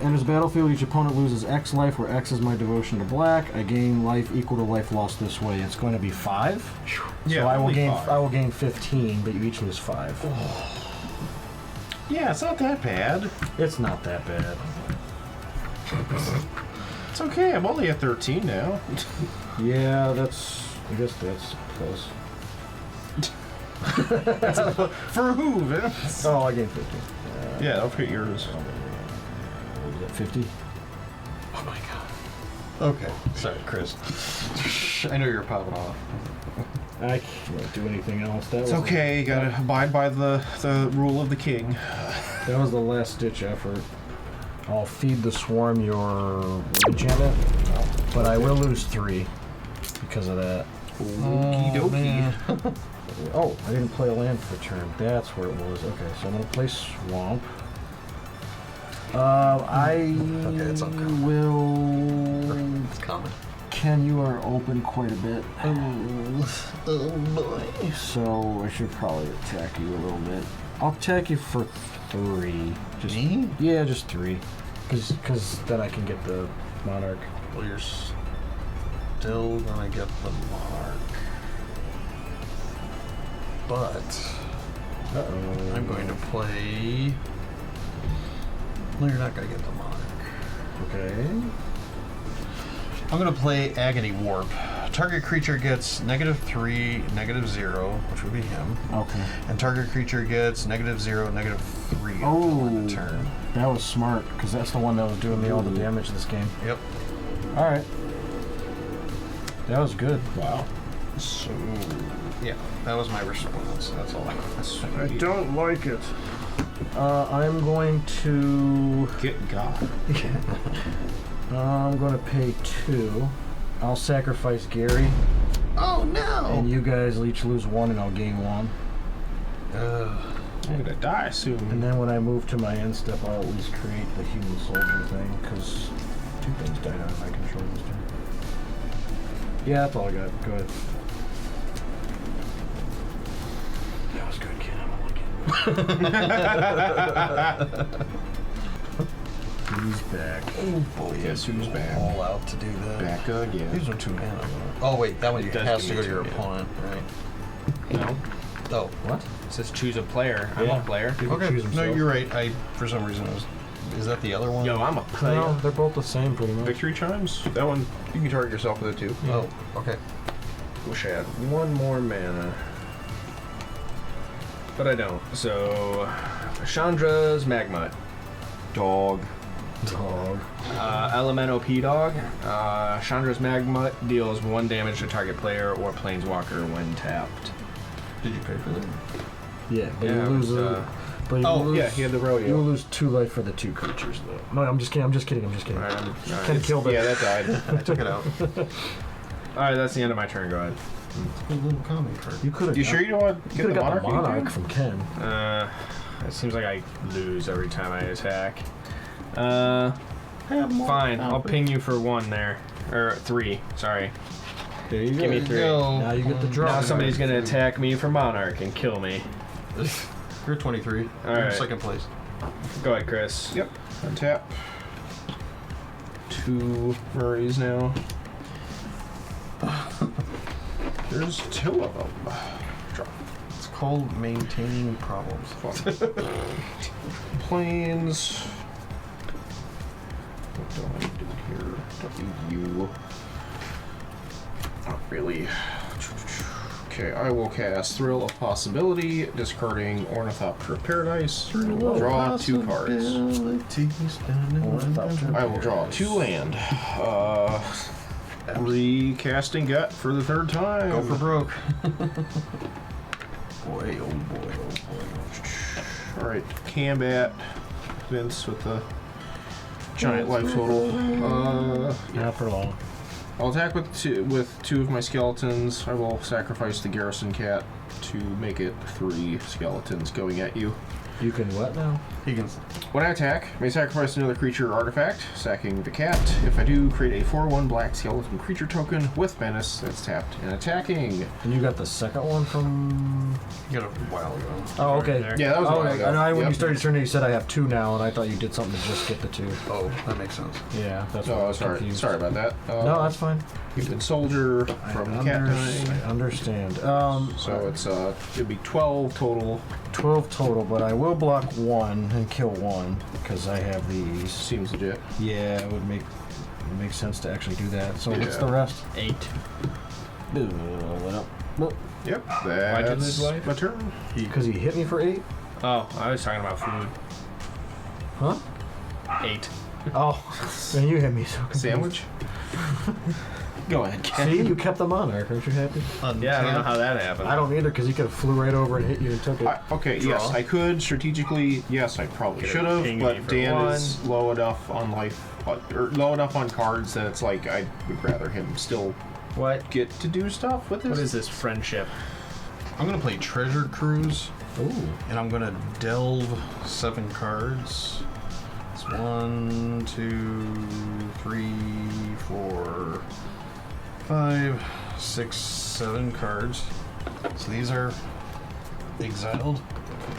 Enters the battlefield, each opponent loses X life, where X is my devotion to black. I gain life equal to life lost this way. It's going to be 5. Yeah, so I will only gain 5. I will gain 15, but you each lose 5. Yeah, it's not that bad. It's not that bad. It's okay. I'm only at 13 now. Yeah, I guess that's close. For who, Vince? Oh, I gained 15. Yeah, don't forget yours. What was that, 50? Oh my god. Okay, sorry, Chris. I know you're popping off. I can't do anything else. That It's was okay. You gotta abide by the rule of the king. That was the last ditch effort. I'll feed the swarm your enchantment, but I will lose 3 because of that. Okie dokie. Oh, I didn't play a land for a turn. That's where it was. Okay, so I'm gonna play Swamp. I Okay, it's uncommon. will It's common. Ken, you are open quite a bit. Oh boy. So I should probably attack you a little bit. I'll attack you for 3. Just, Me? Yeah, just 3. Because then I can get the Monarch. Well, you're still gonna get the Monarch. But Uh-oh. I'm going to play. No, you're not gonna get the Monarch. Okay. I'm gonna play Agony Warp. Target creature gets -3, -0, which would be him. Okay. And target creature gets -0, -3 Oh. on the turn. That was smart, because that's the one that was doing me all the damage this game. Yep. Alright. That was good. Wow. So, yeah, that was my response. That's all I don't like it. I'm going to... Get God. I'm going to pay 2. I'll sacrifice Gary. Oh no! And you guys each lose 1 and I'll gain 1. I'm gonna die soon. And then when I move to my end step, I'll at least create the human soldier thing, because 2 things died out of my control this turn. Yeah, that's all I got. Go ahead. That was good, kid. I'm like it. He's back. Oh boy. Guess who's back? All out to do that. Back again. These are 2 mana. Oh wait, that one It you does has give to you go to your 2, yeah. opponent, right? No. Oh, What? It says choose a player. I'm Yeah. a player. He can okay. choose No, himself. you're right. I for some reason was. Is that the other one? Yo, I'm a player. No, they're both the same pretty much. Victory chimes? That one, you can target yourself with it too. Oh, okay. Wish I had 1 more mana. But I don't. So, Chandra's Magmut. Dog. Dog. Elemental P-Dog. Chandra's Magmut deals 1 damage to target player or planeswalker when tapped. Did you pay for that? Yeah, but Yeah, you lose it was, a... But you Oh, lose, yeah, he had the rodeo. You lose 2 life for the 2 creatures, though. No, I'm just kidding. I'm just kidding. Alright, Ken killed it. Yeah, that died. I took it out. Alright, that's the end of my turn. Go ahead. A little comic card. You could have. You sure you don't want to You get could the have got the monarch? Monarch from Ken. It seems like I lose every time I attack. Fine. I'll ping you for 1 there. Or 3, sorry. There you Give me 3. Now you get the draw. Now somebody's gonna attack me for Monarch and kill me. You're 23. You're in Alright. second place. Go ahead, Chris. Yep. Untap. 2 Murrays now. There's 2 of them. Drop. It's called maintaining problems. Planes. What do I do here? Don't need you. Not really. Okay, I will cast Thrill of Possibility, discarding Ornithopter Paradise. Draw 2 cards. I will draw 2 land. Recasting Gut for the 3rd time. Go for broke. Boy, oh boy, oh boy. Alright, Combat. Vince with the giant life total. Not for long. I'll attack with two of my skeletons. I will sacrifice the garrison cat to make it 3 skeletons going at you. You can what now? He can. When I attack, I may sacrifice another creature or artifact, sacking the cat. If I do, create a 4/1 black skeleton creature token with menace that's tapped and attacking. And you got the second one from... You got a while ago. Oh, okay. There. Yeah, that was a while ago. I know when Yep. you started turning, you said I have 2 now, and I thought you did something to just get the 2. Oh, that makes sense. Yeah, that's why I Oh, was sorry. confused. Sorry about that. No, that's fine. Human soldier from cat I dying. understand. So it's it'd be 12 total. 12 total, but I will block 1 and kill 1 because I have these. Seems legit. Yeah, it would make sense to actually do that. So what's Yeah. the rest? 8. Yep. Why'd you lose That's life? my turn. Because he hit me for 8? Oh, I was talking about food. Huh? 8. Oh, then you hit me so confused. Sandwich. Go ahead, Ken. See, you kept the Monarch. Aren't you happy? Yeah, I don't know how that happened. I don't either because he could have flew right over and hit you and took it. Okay, Draw. yes, I could strategically. Yes, I probably Could've should have, pinged me but for Dan 1. is low enough on life, or low enough on cards that it's like I would rather him still What? get to do stuff with this. What is this friendship? I'm gonna play Treasure Cruise, Ooh. and I'm gonna delve 7 cards. It's 1, 2, 3, 4, 5, 6, 7 cards. So these are exiled.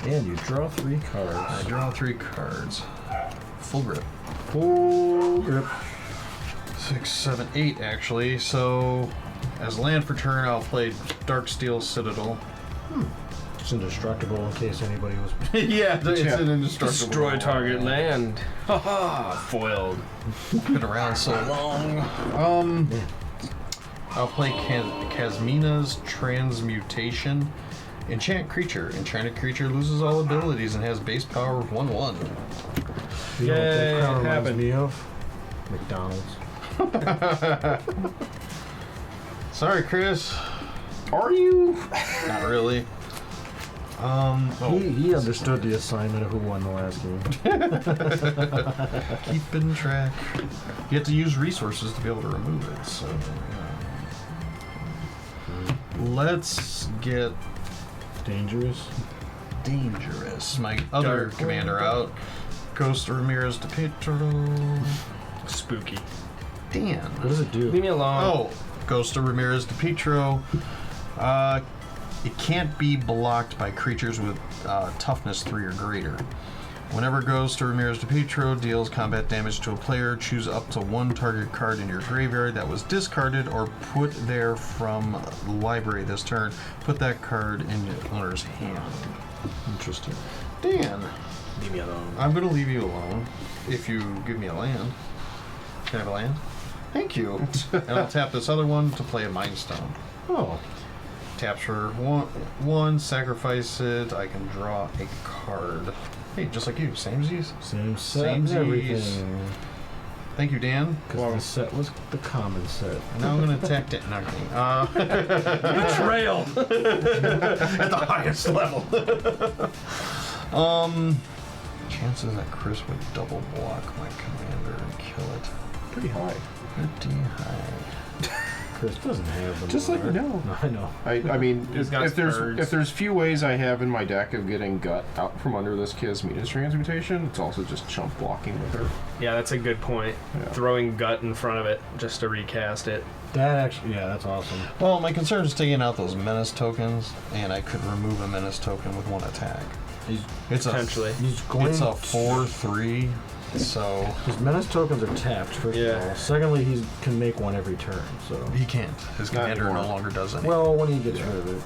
And you draw 3 cards. I draw 3 cards. Full grip. Full grip. 6, 7, 8 actually. So as land for turn, I'll play Darksteel Citadel. It's indestructible in case anybody was. Yeah, it's an indestructible. Destroy target land. Haha, foiled. Been around so long. I'll play Kasmina's Transmutation. Enchant creature. Enchanted creature loses all abilities and has base power of 1/1. You know what that Yay, kind of it reminds happened. me of? McDonald's. Sorry, Chris. Are you? Not really. He understood the assignment of who won the last game. Keeping track. You have to use resources to be able to remove it. So, let's get dangerous. My other Dark commander out. Ghost Ramirez DePietro. Spooky. Dan. What does it do? Leave me alone. Oh, Ghost of Ramirez DePietro. It can't be blocked by creatures with toughness 3 or greater. Whenever Ghost of Ramirez DePietro deals combat damage to a player, choose up to 1 target card in your graveyard that was discarded or put there from the library this turn. Put that card in the owner's hand. Interesting. Dan, Leave me alone. I'm going to leave you alone if you give me a land. Can I have a land? Thank you. And I'll tap this other one to play a Mind Stone. Oh. Taps for one, sacrifice it. I can draw a card. Hey, just like you, samesies. Same set. Same Everything. Thank you, Dan. Because the set was the common set. And now I'm going to attack it. No, I'm kidding. Betrayal. At the highest level. Chances that Chris would double block my commander and kill it. Pretty high. Pretty high. Chris doesn't have them. Just like no. I know. I mean, He's got if birds. there's few ways I have in my deck of getting Gut out from under this Kasmina's Transmutation, it's also just chump blocking with her. Yeah, that's a good point. Yeah. Throwing Gut in front of it just to recast it. That actually, yeah, that's awesome. Well, my concern is taking out those menace tokens, and I could remove a menace token with 1 attack. It's Potentially. He's going It's a to- 4/3, so His menace tokens are tapped, first Yeah. of all. Secondly, he can make one every turn, so. he can't. His Not commander no anymore. longer does any. Well, when he gets rid of it.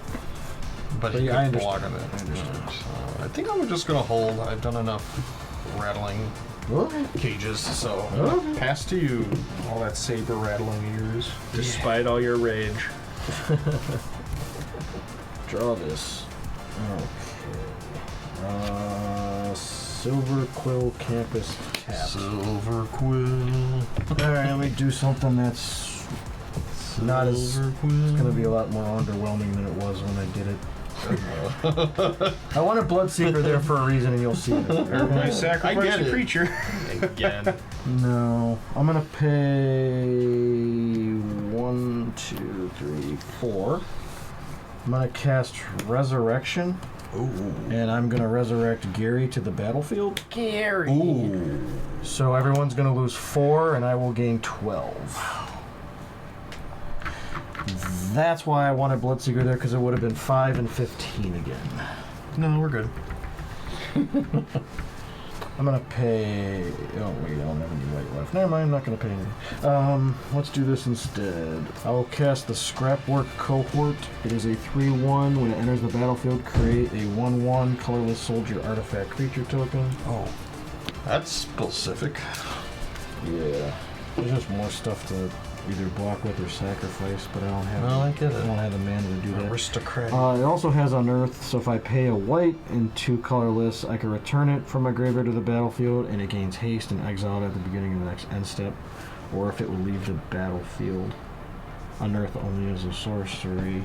but but he yeah, I could block understand. on it. I understand. Yeah, so I think I'm just gonna hold. I've done enough rattling Okay. cages, so Okay. pass to you. All that saber rattling ears. Despite all your rage. Draw this. Okay. Silver Quill Campus Cap. Silver Quill. Alright, let me do something that's not as. Silver Quill. It's gonna be a lot more underwhelming than it was when I did it. I wanted Bloodseeker there for a reason, and you'll see it. Everybody Okay? sacrifice get a it. creature. Again. No, I'm gonna pay 1, 2, 3, 4. I'm gonna cast Resurrection, Ooh. and I'm gonna resurrect Gary to the battlefield. Gary. Ooh. So everyone's gonna lose 4, and I will gain 12. That's why I wanted Bloodseeker there, because it would have been 5 and 15 again. No, we're good. I'm gonna pay. Oh wait, I don't have any white left. Never mind, I'm not gonna pay anything. Let's do this instead. I will cast the Scrapwork Cohort. It is a 3/1. When it enters the battlefield, create a 1/1 colorless soldier artifact creature token. Oh, that's specific. Yeah. There's just more stuff to either block with or sacrifice, but I don't have. No, I get it. I don't have the mana to do that. Aristocrat. It also has Unearth, so if I pay a white and 2 colorless, I can return it from my graveyard to the battlefield, and it gains haste and exile at the beginning of the next end step, or if it will leave the battlefield. Unearth only as a sorcery.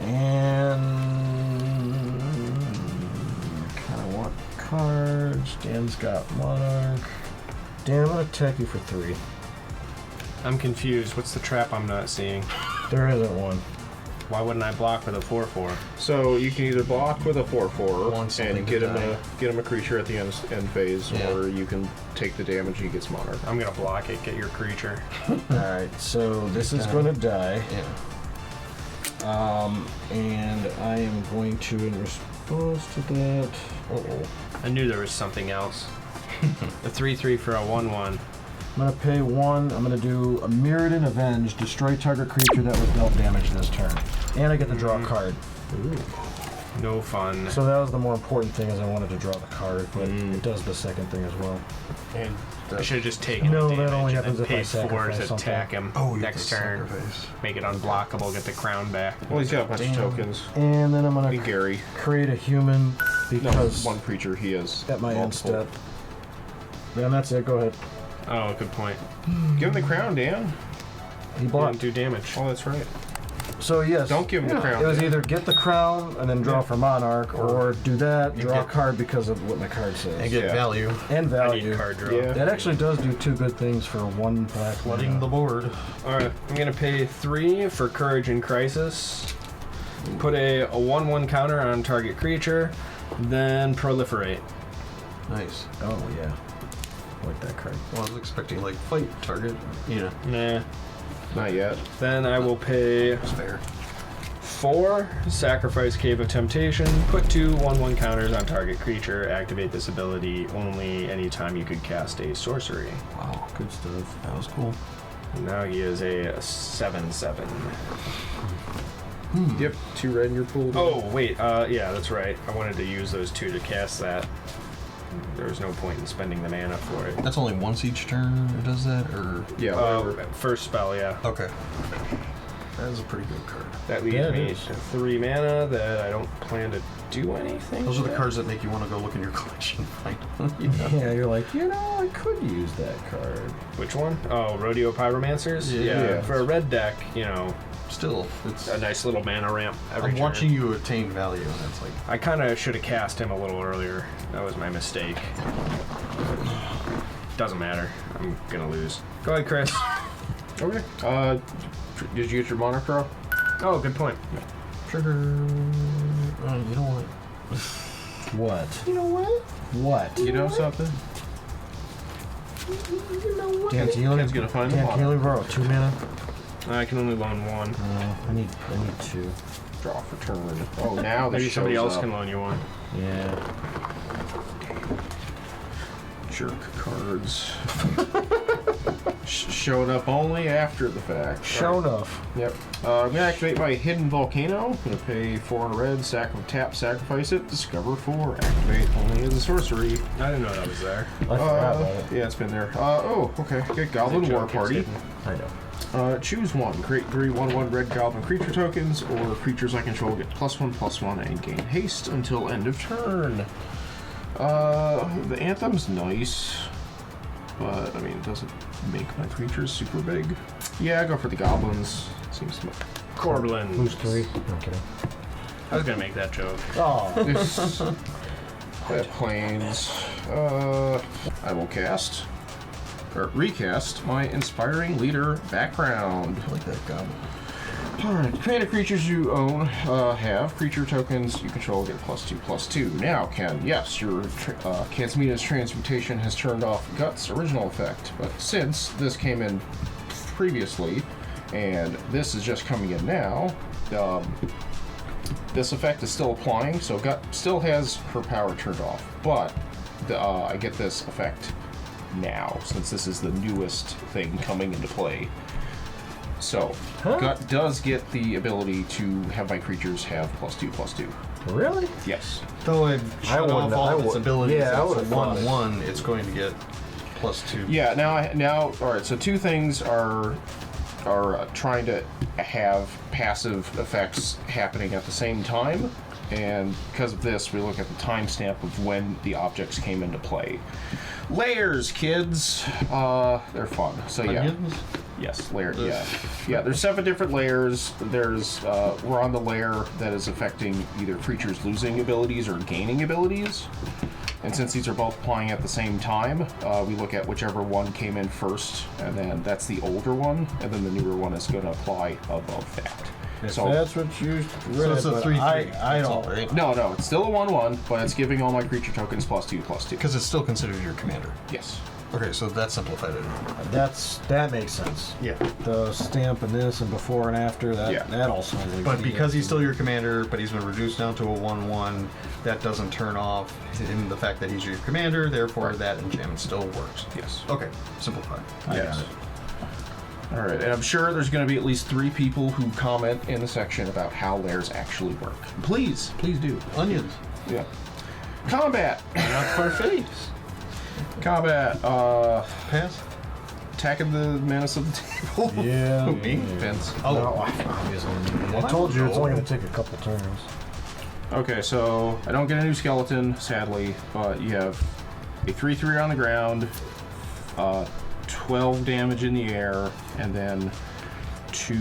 And I kind of want cards. Dan's got Monarch. Dan, I'm gonna attack you for 3. I'm confused. What's the trap I'm not seeing? There isn't one. Why wouldn't I block with a 4/4? So you can either block with a 4/4 Want something and to get him die. a creature at the end phase, Yeah. or you can take the damage and he gets monarch. I'm gonna block it. Get your creature. Alright, so this is going to die. Yeah. And I am going to, in response to that... I knew there was something else. A 3/3 for a 1/1. I'm going to pay 1. I'm going to do a Mirrodin Avenge, destroy target creature that was dealt damage this turn. And I get to draw a card. No fun. So that was the more important thing, is I wanted to draw the card, but it does the second thing as well. And I should have just taken No, the that damage only and happens then if I paid 4 sacrifice to something. attack him Oh, you next get the turn. sacrifice. Make it unblockable, get the crown back. Well, he's got a bunch of tokens. And then I'm going And to Gary. create a human No, because one creature he has. at my end multiple. step. Then that's it, go ahead. Oh, good point. Give him the crown, Dan. He Didn't blocked. do damage. Oh, that's right. So yes. Don't give him the crown. It was Dan. either get the crown and then draw for Monarch, or do that, You draw a get- card because of what my card says. And get Yeah. value. And I value. need card draw. Yeah. That actually does do 2 good things for 1 black. Flooding the board. Alright, I'm gonna pay 3 for Courage in Crisis. Put a 1/1 counter on target creature, then proliferate. Nice. Oh yeah. I like that card. Well, I was expecting, like, fight target. Yeah. Nah. Not yet. Then I will pay That's fair. 4, sacrifice Cave of Temptation, put 2 1/1 counters on target creature, activate this ability only anytime you could cast a sorcery. Wow. Good stuff. That was cool. And now he is a 7/7. Yep, 2 red in your pool. Oh, wait, yeah, that's right. I wanted to use those 2 to cast that. There was no point in spending the mana for it. That's only once each turn it does that, or? Yeah, whatever. First spell, yeah. Okay. That is a pretty good card. That leaves Yeah, it me is. to 3 mana that I don't plan to do anything. Those are the with. cards that make you want to go look in your collection. Yeah, you're like, I could use that card. Which one? Oh, Rodeo Pyromancers? Yeah. For a red deck, Still, it's. a nice little mana ramp every I'm turn. watching you attain value, and it's like. I kind of should have cast him a little earlier. That was my mistake. Doesn't matter. I'm gonna lose. Go ahead, Chris. Okay. Did you get your monarch draw? Oh, good point. Trigger. You know what? What? You know what? What? You know something? Dan, can you Ken's gonna find the Dan, can you monarch. only borrow 2 mana? I can only loan 1. I need 2. Draw for turn. Oh, now this Maybe somebody shows else up. can loan you 1. Yeah. Jerk cards. Showing up only after the fact. Show enough. Yep. I'm gonna activate my hidden volcano. I'm gonna pay 4 on a red, sacrifice it, discover 4, activate only as a sorcery. I didn't know that was there. I forgot about it. Yeah, it's been there. Oh, okay. Get Goblin The War joke is Party. hidden. I know. Choose 1. Create 3 1/1 red goblin creature tokens, or creatures I control get +1/+1 and gain haste until end of turn. The Anthem's nice, but I mean, it doesn't make my creatures super big. Yeah, I go for the goblins. Seems to Corblin. Who's 3? I'm kidding. I was gonna make that joke. Oh. This planes. I will cast or recast my inspiring leader background. I like that goblin. Alright, commander creatures you own have creature tokens you control get +2/+2. Now, Ken, yes, your Kansmina's transmutation has turned off Guts' original effect, but since this came in previously, and this is just coming in now, this effect is still applying, so Gut still has her power turned off, but I get this effect now, since this is the newest thing coming into play. So, Gut does get the ability to have my creatures have +2/+2. Really? Yes. Though I've shut off wouldn't- all I of its would- abilities, yeah, I it's a would've thought it. 1/1, it's going to get +2. Yeah. Now. All right. So 2 things are trying to have passive effects happening at the same time, and because of this, we look at the timestamp of when the objects came into play. Layers, kids. They're fun. So yeah. Onions? Yes, layer. Yeah. There's 7 different layers. There's we're on the layer that is affecting either creatures losing abilities or gaining abilities. And since these are both applying at the same time, we look at whichever one came in first, and then that's the older one, and then the newer one is going to apply above that. If So that's what you read, So it's a but 3/3. I That's all, don't. right? no, it's still a 1/1, but it's giving all my creature tokens +2/+2. Because it's still considered your commander. Yes. Okay, so that simplified it. That makes sense. Yeah. The stamp and this and before and after that all sounds like. But because he's still your commander, but he's been reduced down to a 1/1, that doesn't turn off in the fact that he's your commander. Therefore, that enchantment still works. Yes. Okay, simplified. I Yes. got it. All right, and I'm sure there's going to be at least 3 people who comment in the section about how lairs actually work. Please do. Onions. Yeah. Combat. Not parfaits. Combat. Pass. Attacking the menace of the table. Yeah. Who, me? Vince. Oh, No, obviously. Well, I told you it's no. only going to take a couple turns. Okay, so I don't get a new skeleton, sadly, but you have a 3/3 on the ground, 12 damage in the air, and then 2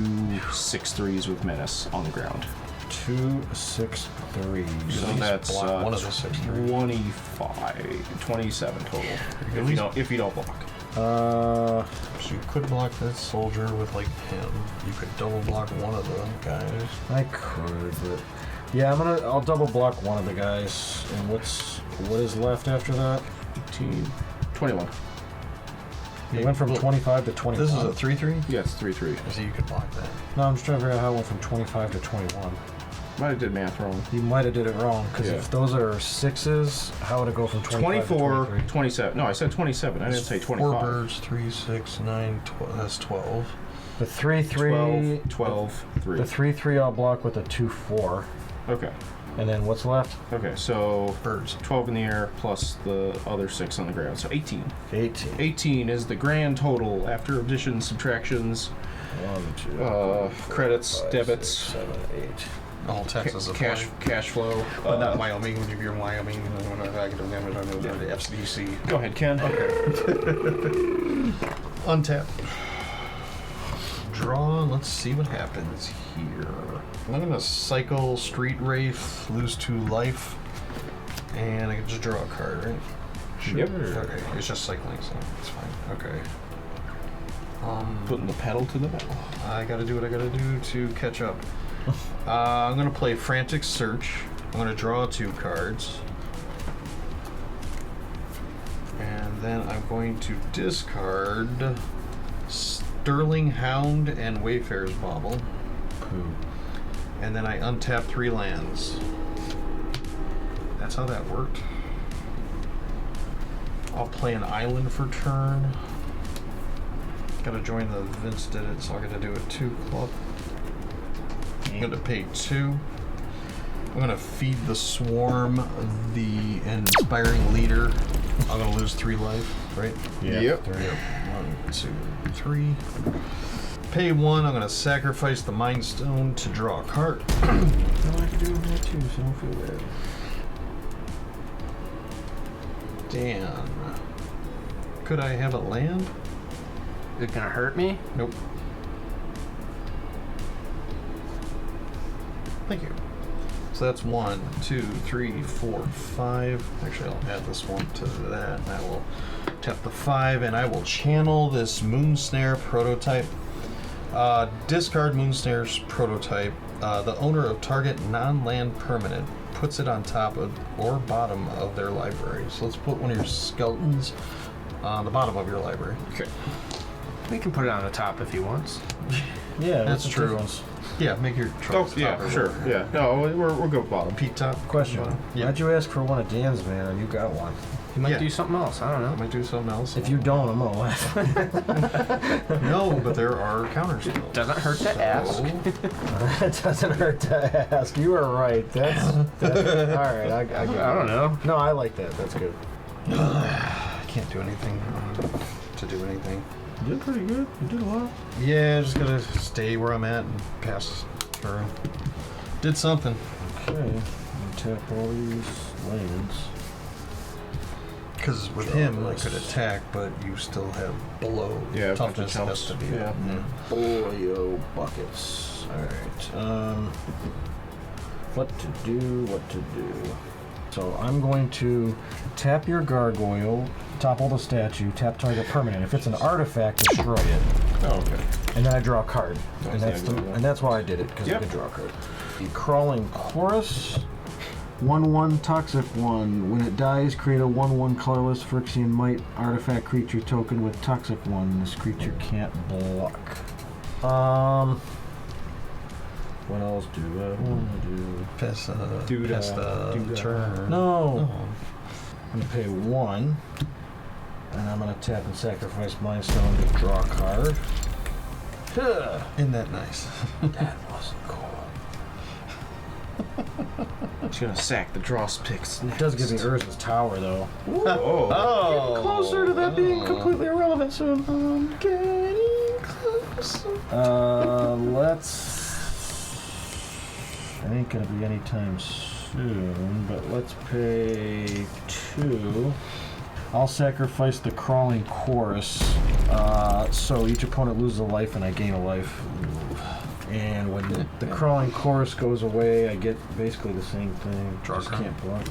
6/3s with menace on the ground. 2, 6, 3. So least that's block one of the 6/3. 27 total. at If least- if you don't block. So you could block that soldier with like him. You could double block one of the guys. I could, but yeah, I'll double block one of the guys. And what is left after that? 18, 21. It went from Look, 25 to 21. This is a 3/3. Yeah, it's 3/3. So you could block that. No, I'm just trying to figure out how it went from 25 to 21. Might have did math wrong. You might have did it wrong, because Yeah. if those are 6s, how would it go from 25 to 24, 23? 27. No, I said 27. I didn't say 25. 4 birds, 3, 6, 9, 12. That's 12. The 3-3... 12, 3. The 3-3 I'll block with a 2-4. Okay. And then what's left? Okay, so Birds. 12 in the air plus the other 6 on the ground. So 18. 18. 18 is the grand total after additions, subtractions, 1, 2, credits, 5, debits, 6, 7, 8. All taxes cash flow. But not Wyoming. When you're in Wyoming, when I get damage on the FCDC. Go ahead, Ken. Untap. Draw. Let's see what happens here. I'm gonna cycle Street Wraith, lose 2 life, and I can just draw a card, right? Yep. Okay, it's just cycling, so it's fine. Okay. Putting the pedal to the metal. I gotta do what I gotta do to catch up. I'm gonna play Frantic Search. I'm gonna draw 2 cards. And then I'm going to discard Sterling Hound and Wayfarer's Bauble. And then I untap 3 lands. That's how that worked. I'll play an island for turn. Gotta join the Vince did it, so I gotta do it 2 club. I'm gonna pay 2. I'm gonna feed the swarm the inspiring leader. I'm gonna lose 3 life, right? Yeah. Yep. 3. 1, 2, 3. Pay 1. I'm gonna sacrifice the Mind Stone to draw a card. I like to do that too, so don't feel bad. Dan. Could I have a land? Is it gonna hurt me? Nope. Thank you. So that's 1, 2, 3, 4, 5. Actually, I'll add this one to that, and I will tap the 5, and I will channel this Moonsnare prototype. Discard Moonsnare's prototype. The owner of target non-land permanent puts it on top of or bottom of their library. So let's put one of your skeletons on the bottom of your library. Okay. We can put it on the top if he wants. Yeah, That's what's the true. difference? Yeah, make your Oh, choice. yeah, top or sure. lower. Yeah. No, we'll go bottom. Peak top. Question. Yeah. Why'd you ask for one of Dan's, man, and you got one? He might Yeah. do something else. I don't I know. might do something else. If you don't, I'm gonna laugh. No, but there are counters still. Doesn't hurt to ask. It doesn't hurt to ask. You are right. That's all right. I get it. I don't know. No, I like that. That's good. I can't do anything to do anything. You did pretty good. You did a lot. Yeah, just gotta stay where I'm at and pass turn. Did something. Okay. Tap all these lands. Because with him, I could attack, but you still have below. Yeah, a bunch of toughness chumps. has to be. Yeah. Boyo buckets. All right. What to do? What to do? So I'm going to tap your gargoyle, topple the statue, tap target permanent. If it's an artifact, destroy it. Oh, okay. And then I draw a card. Nice, And that's why I did it, because Yep. I could draw a card. The Crawling Chorus. 1/1 toxic 1. When it dies, create a 1/1 colorless Phyrexian Might artifact creature token with toxic 1. This creature can't block. What else do I want to do? Pass Doodah. turn. No. I'm going to pay 1. And I'm going to tap and sacrifice Mind Stone to draw a card. Huh. Isn't that nice? That wasn't cool. Just gonna sack the draw sticks. It does give me Urza's Tower, though. Oh. Closer to that being completely irrelevant soon. I'm getting closer. Let's... It ain't gonna be anytime soon, but let's pay 2. I'll sacrifice the Crawling Chorus, so each opponent loses a life and I gain a life. And when the Crawling Chorus goes away, I get basically the same thing. Draw Just card. can't block.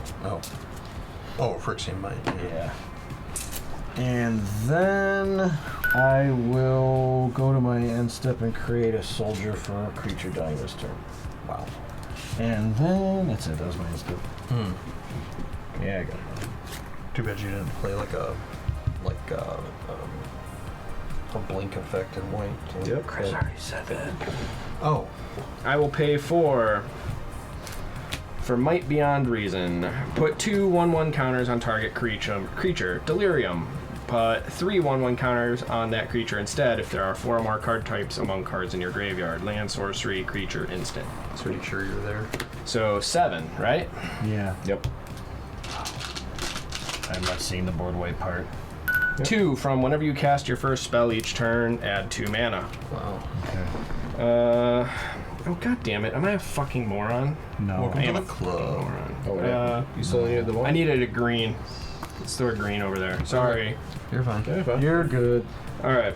Oh, Phyrexian Might. Yeah. And then I will go to my end step and create a soldier for a creature dying this turn. Wow. And then that's it. That was my end step. Yeah, I got it. Too bad you didn't play like a blink effect in white. So Yep. Chris already said that. Oh. I will pay 4 for Might Beyond Reason. Put 2 1/1 counters on target creature. Delirium. Put 3 1/1 counters on that creature instead if there are 4 or more card types among cards in your graveyard. Land, sorcery, creature, instant. Pretty sure you're there. So 7, right? Yeah. Yep. I'm not seeing the board wipe part. 2 from whenever you cast your first spell each turn, add 2 mana. Wow. Okay. Oh god damn it! Am I a fucking moron? No. Welcome I to am the a club. moron. Oh, yeah. You still needed the one? I needed a green. Let's throw a green over there. Sorry. You're fine. Yeah, fine. You're good. Alright.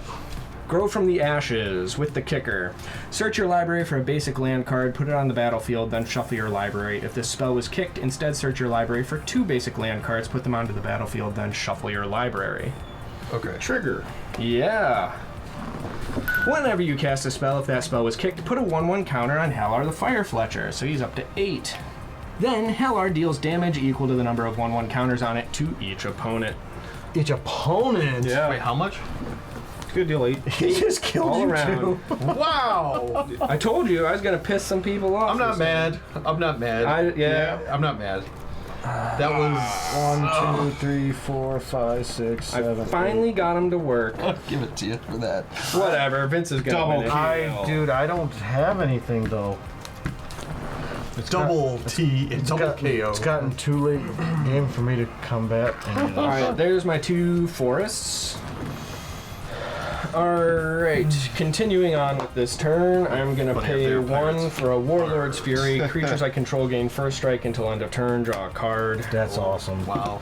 Grow from the ashes with the kicker. Search your library for a basic land card, put it on the battlefield, then shuffle your library. If this spell was kicked, instead search your library for 2 basic land cards, put them onto the battlefield, then shuffle your library. Okay. Trigger. Yeah. Whenever you cast a spell, if that spell was kicked, put a 1/1 counter on Hallar the Fire Fletcher, so he's up to 8. Then Hallar deals damage equal to the number of 1/1 counters on it to each opponent. Each opponent? Wait, how much? Good deal, 8. He just killed All you around. too. Wow. I told you I was gonna piss some people off. I'm not mad. I'm not mad. Yeah. I'm not mad. That was 1, 2, 3, 4, 5, 6, I 7. finally got him to work. I'll give it to you for that. Whatever, Vince is gonna Double win it. Dude, I don't have anything though. Double T and double KO. It's gotten too late in the game for me to come back. And Alright, there's my 2 forests. Alright, continuing on with this turn, I'm gonna Funny if pay they were 1 pirates. for a Warlord's Fury. Creatures I control gain first strike until end of turn, draw a card. that's awesome. Wow.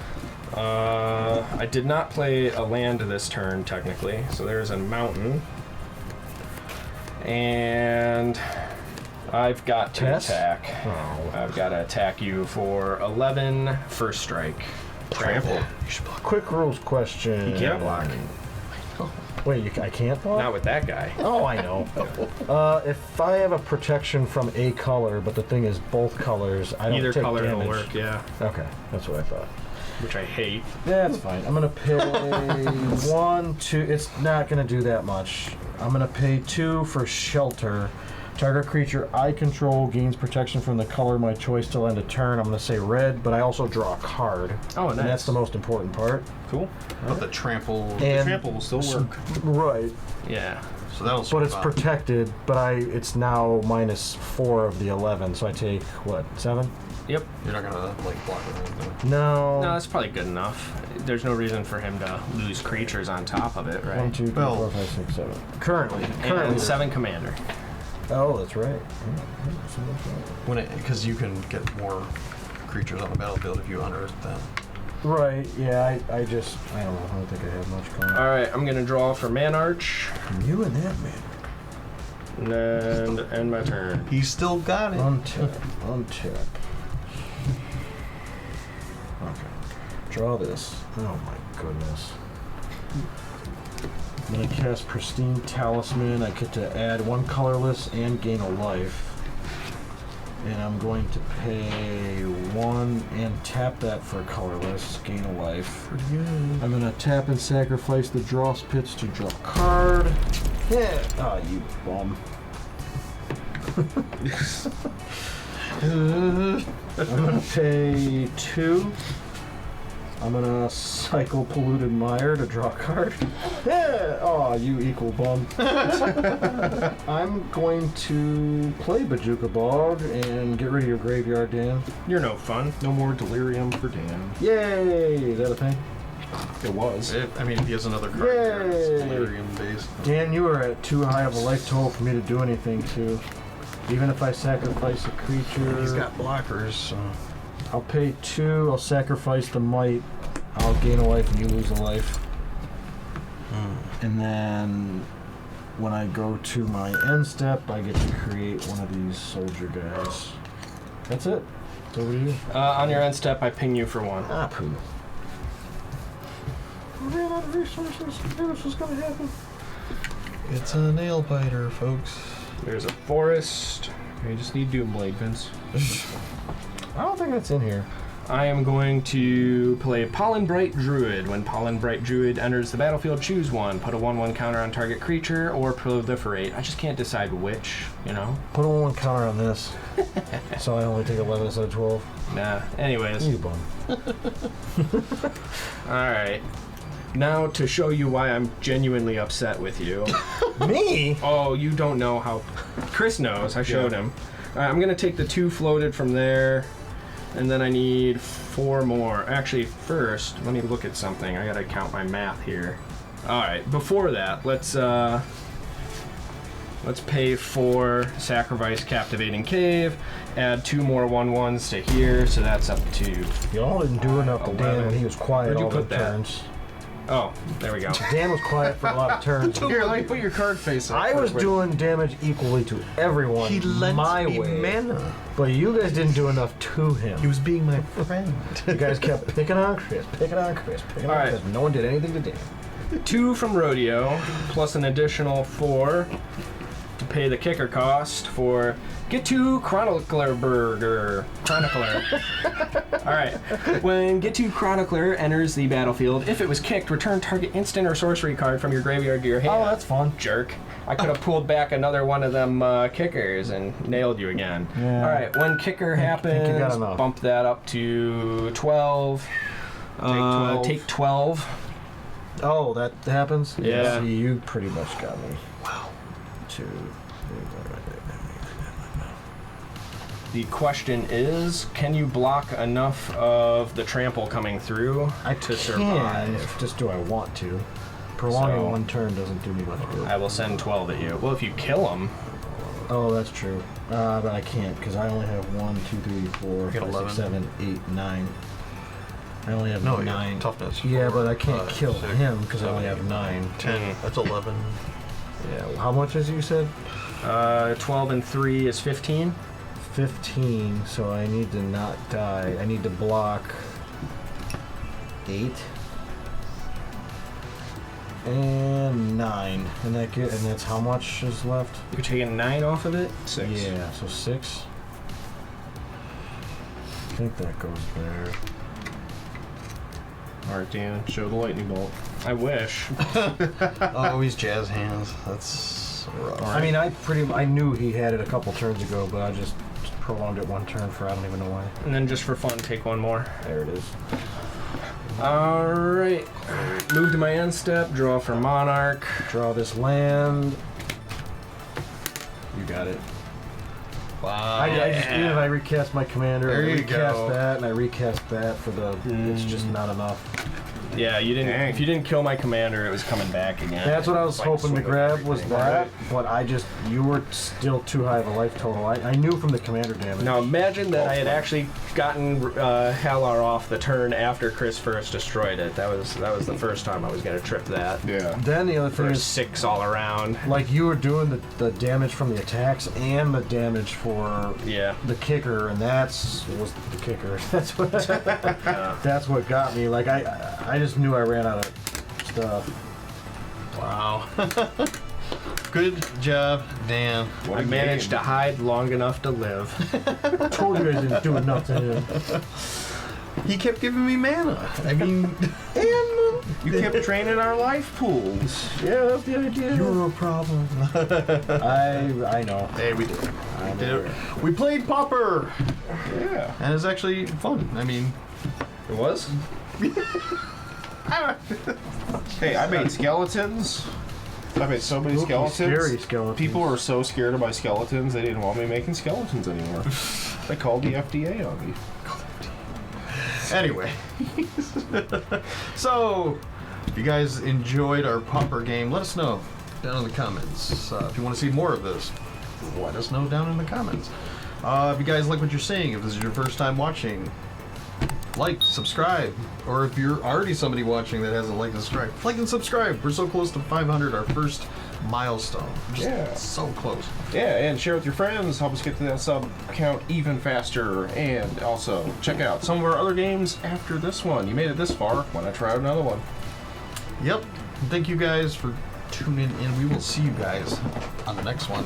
I did not play a land this turn, technically, so there's a mountain. And I've got to Tess? attack. Oh. I've got to attack you for 11 first strike. Trample. Quick rules question. You can't block. Wait, I can't block? Not with that guy. Oh, I know. If I have a protection from a color, but the thing is both colors, I don't Either take color damage. will work, yeah. Okay, that's what I thought. Which I hate. That's fine. I'm gonna pay 1, 2. It's not gonna do that much. I'm gonna pay 2 for shelter. Target creature I control gains protection from the color of my choice till end of turn. I'm gonna say red, but I also draw a card. Oh, nice. And that's the most important part. Cool. But the trample. And Trample will still work. right, Yeah. So that'll. but it's survive. protected. But it's now -4 of the 11, so I take what 7? Yep. You're not gonna like block it or anything. No. No, that's probably good enough. There's no reason for him to lose creatures on top of it, 1, right? 2, 3, Well- 4, 5, 6, 7. Currently. And 7 commander. Oh, that's right. When it, because you can get more creatures on the battlefield if you unearth them. Right. Yeah. I don't know. I don't think I have much going. Alright, I'm gonna draw for Manarch. You and that man. And end my turn. He still got it. Untap. Untap. Draw this. Oh my goodness. I'm going to cast Pristine Talisman. I get to add 1 colorless and gain a life. And I'm going to pay 1 and tap that for colorless, gain a life. I'm going to tap and sacrifice the draw pits to draw a card. Yeah. Ah, you bum. I'm going to pay 2. I'm going to cycle Polluted Mire to draw a card. Yeah. Oh, you equal bum. I'm going to play Bajuka Bog and get rid of your graveyard, Dan. You're no fun. No more delirium for Dan. Yay! Is that a thing? It was. I mean, if he has another card here, it's Yay! delirium based. Dan, you are at too high of a life total for me to do anything to. Even if I sacrifice a creature. He's got blockers, so. I'll pay 2, I'll sacrifice the might, I'll gain a life and you lose a life. And then when I go to my end step, I get to create one of these soldier guys. That's it. It's over to you. On your end step, I ping you for 1. Ah, poo. I ran out of resources. I knew this was gonna happen. It's a nail biter, folks. There's a forest. You just need Doomblade, Vince. I don't think that's in here. I am going to play Pollen Bright Druid. When Pollen Bright Druid enters the battlefield, choose 1. Put a 1/1 counter on target creature or proliferate. I just can't decide which, you know? Put a 1 counter on this. So I only take 11 instead of 12. Nah. Anyways. You bum. Alright. Now to show you why I'm genuinely upset with you. Me? Oh, you don't know how... Chris knows. I showed him. Alright, I'm going to take the 2 floated from there. And then I need 4 more. Actually, first, let me look at something. I gotta count my math here. Alright, before that, let's pay 4, sacrifice Captivating Cave, add 2 more 1/1s to here, so that's up to... Y'all didn't do enough to Dan when he was quiet Where'd you all the put that? turns. Oh, there we go. Dan was quiet for a lot of turns. Here, let me put your card face up. I was doing damage equally to everyone my way. mana. But you guys didn't do enough to him. He was being my friend. You guys kept picking on Chris, picking on Chris, picking on All right. Chris. No one did anything to Dan. 2 from Rodeo, plus an additional 4 to pay the kicker cost for get to Chronicler Burger. Chronicler. Alright. When Get to Chronicler enters the battlefield, if it was kicked, return target instant or sorcery card from your graveyard to your hand. Oh, that's fun. Jerk. I could have pulled back another one of them kickers and nailed you again. Yeah. Alright, when kicker happens, think you got enough. bump that up to 12. Take 12. Oh, that happens? Yeah. See, you pretty much got me. Wow. 2. The question is, can you block enough of the trample coming through to survive? Just do I want to. Prolonging So- 1 turn doesn't do me much good. I will send 12 at you. Well, if you kill him, Oh, that's true. But I can't because I only have 1, 2, 3, 4, get 5, 11. 6, 7, 8, 9. I only have No, you 9. have toughness. Yeah, 4, but I can't 5, kill 6, him because I 7, only have 8, 9. 10. That's 11. Yeah. How much is it you said? 12 and 3 is 15. 15. So I need to not die. I need to block 8 and 9, and that's how much is left? You're taking 9 off of it? 6. Yeah, so 6. I think that goes there. Alright, Dan, show the lightning bolt. I wish. Oh, he's jazz hands. That's rough. I mean, I knew he had it a couple turns ago, but I just prolonged it 1 turn for I don't even know why. And then just for fun, take 1 more. There it is. Alright. Move to my end step, draw for Monarch. Draw this land. You got it. Wow. I just, even if I recast my commander, There I you recast go. that, and I recast that for the. It's just not enough. Yeah, you didn't. Dang. If you didn't kill my commander, it was coming back again. That's what I was Like, hoping to swinging grab was everything. that, but you were still too high of a life total. I knew from the commander damage. Now imagine that I had actually gotten Hallar off the turn after Chris first destroyed it. That was the first time I was gonna trip that. Yeah. Then the other thing For is, 6 all around. like you were doing the damage from the attacks and the damage for Yeah. the kicker, and was the kicker. That's what got me. Like I just knew I ran out of stuff. Wow. Good job, Dan. What I a managed game. to hide long enough to live. Told you guys didn't do enough to him. He kept giving me mana. I mean, You kept draining our life pools. Yeah, that's the idea. you're a problem. I know. Hey, we did it. I Did know. it. We played Pauper, Yeah. and it's actually fun. I mean, It was? Hey, I made skeletons. I made so many Spooky, skeletons. scary skeletons. People were so scared of my skeletons, they didn't want me making skeletons anymore. They called the FDA on me. anyway. So, if you guys enjoyed our Pauper game, let us know down in the comments. If you want to see more of this, let us know down in the comments. If you guys like what you're seeing, if this is your first time watching, like, subscribe, or if you're already somebody watching that hasn't liked and subscribed, like and subscribe. We're so close to 500, our first milestone. Just Yeah. so close. Yeah, and share with your friends. Help us get to that sub count even faster. And also, check out some of our other games after this one. You made it this far. Why not try out another one? Yep. Thank you guys for tuning in. We will see you guys on the next one.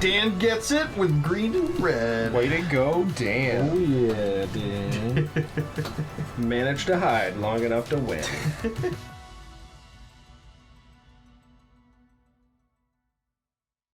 Dan gets it with green and red. Way to go, Dan. Oh yeah, Dan. Managed to hide long enough to win.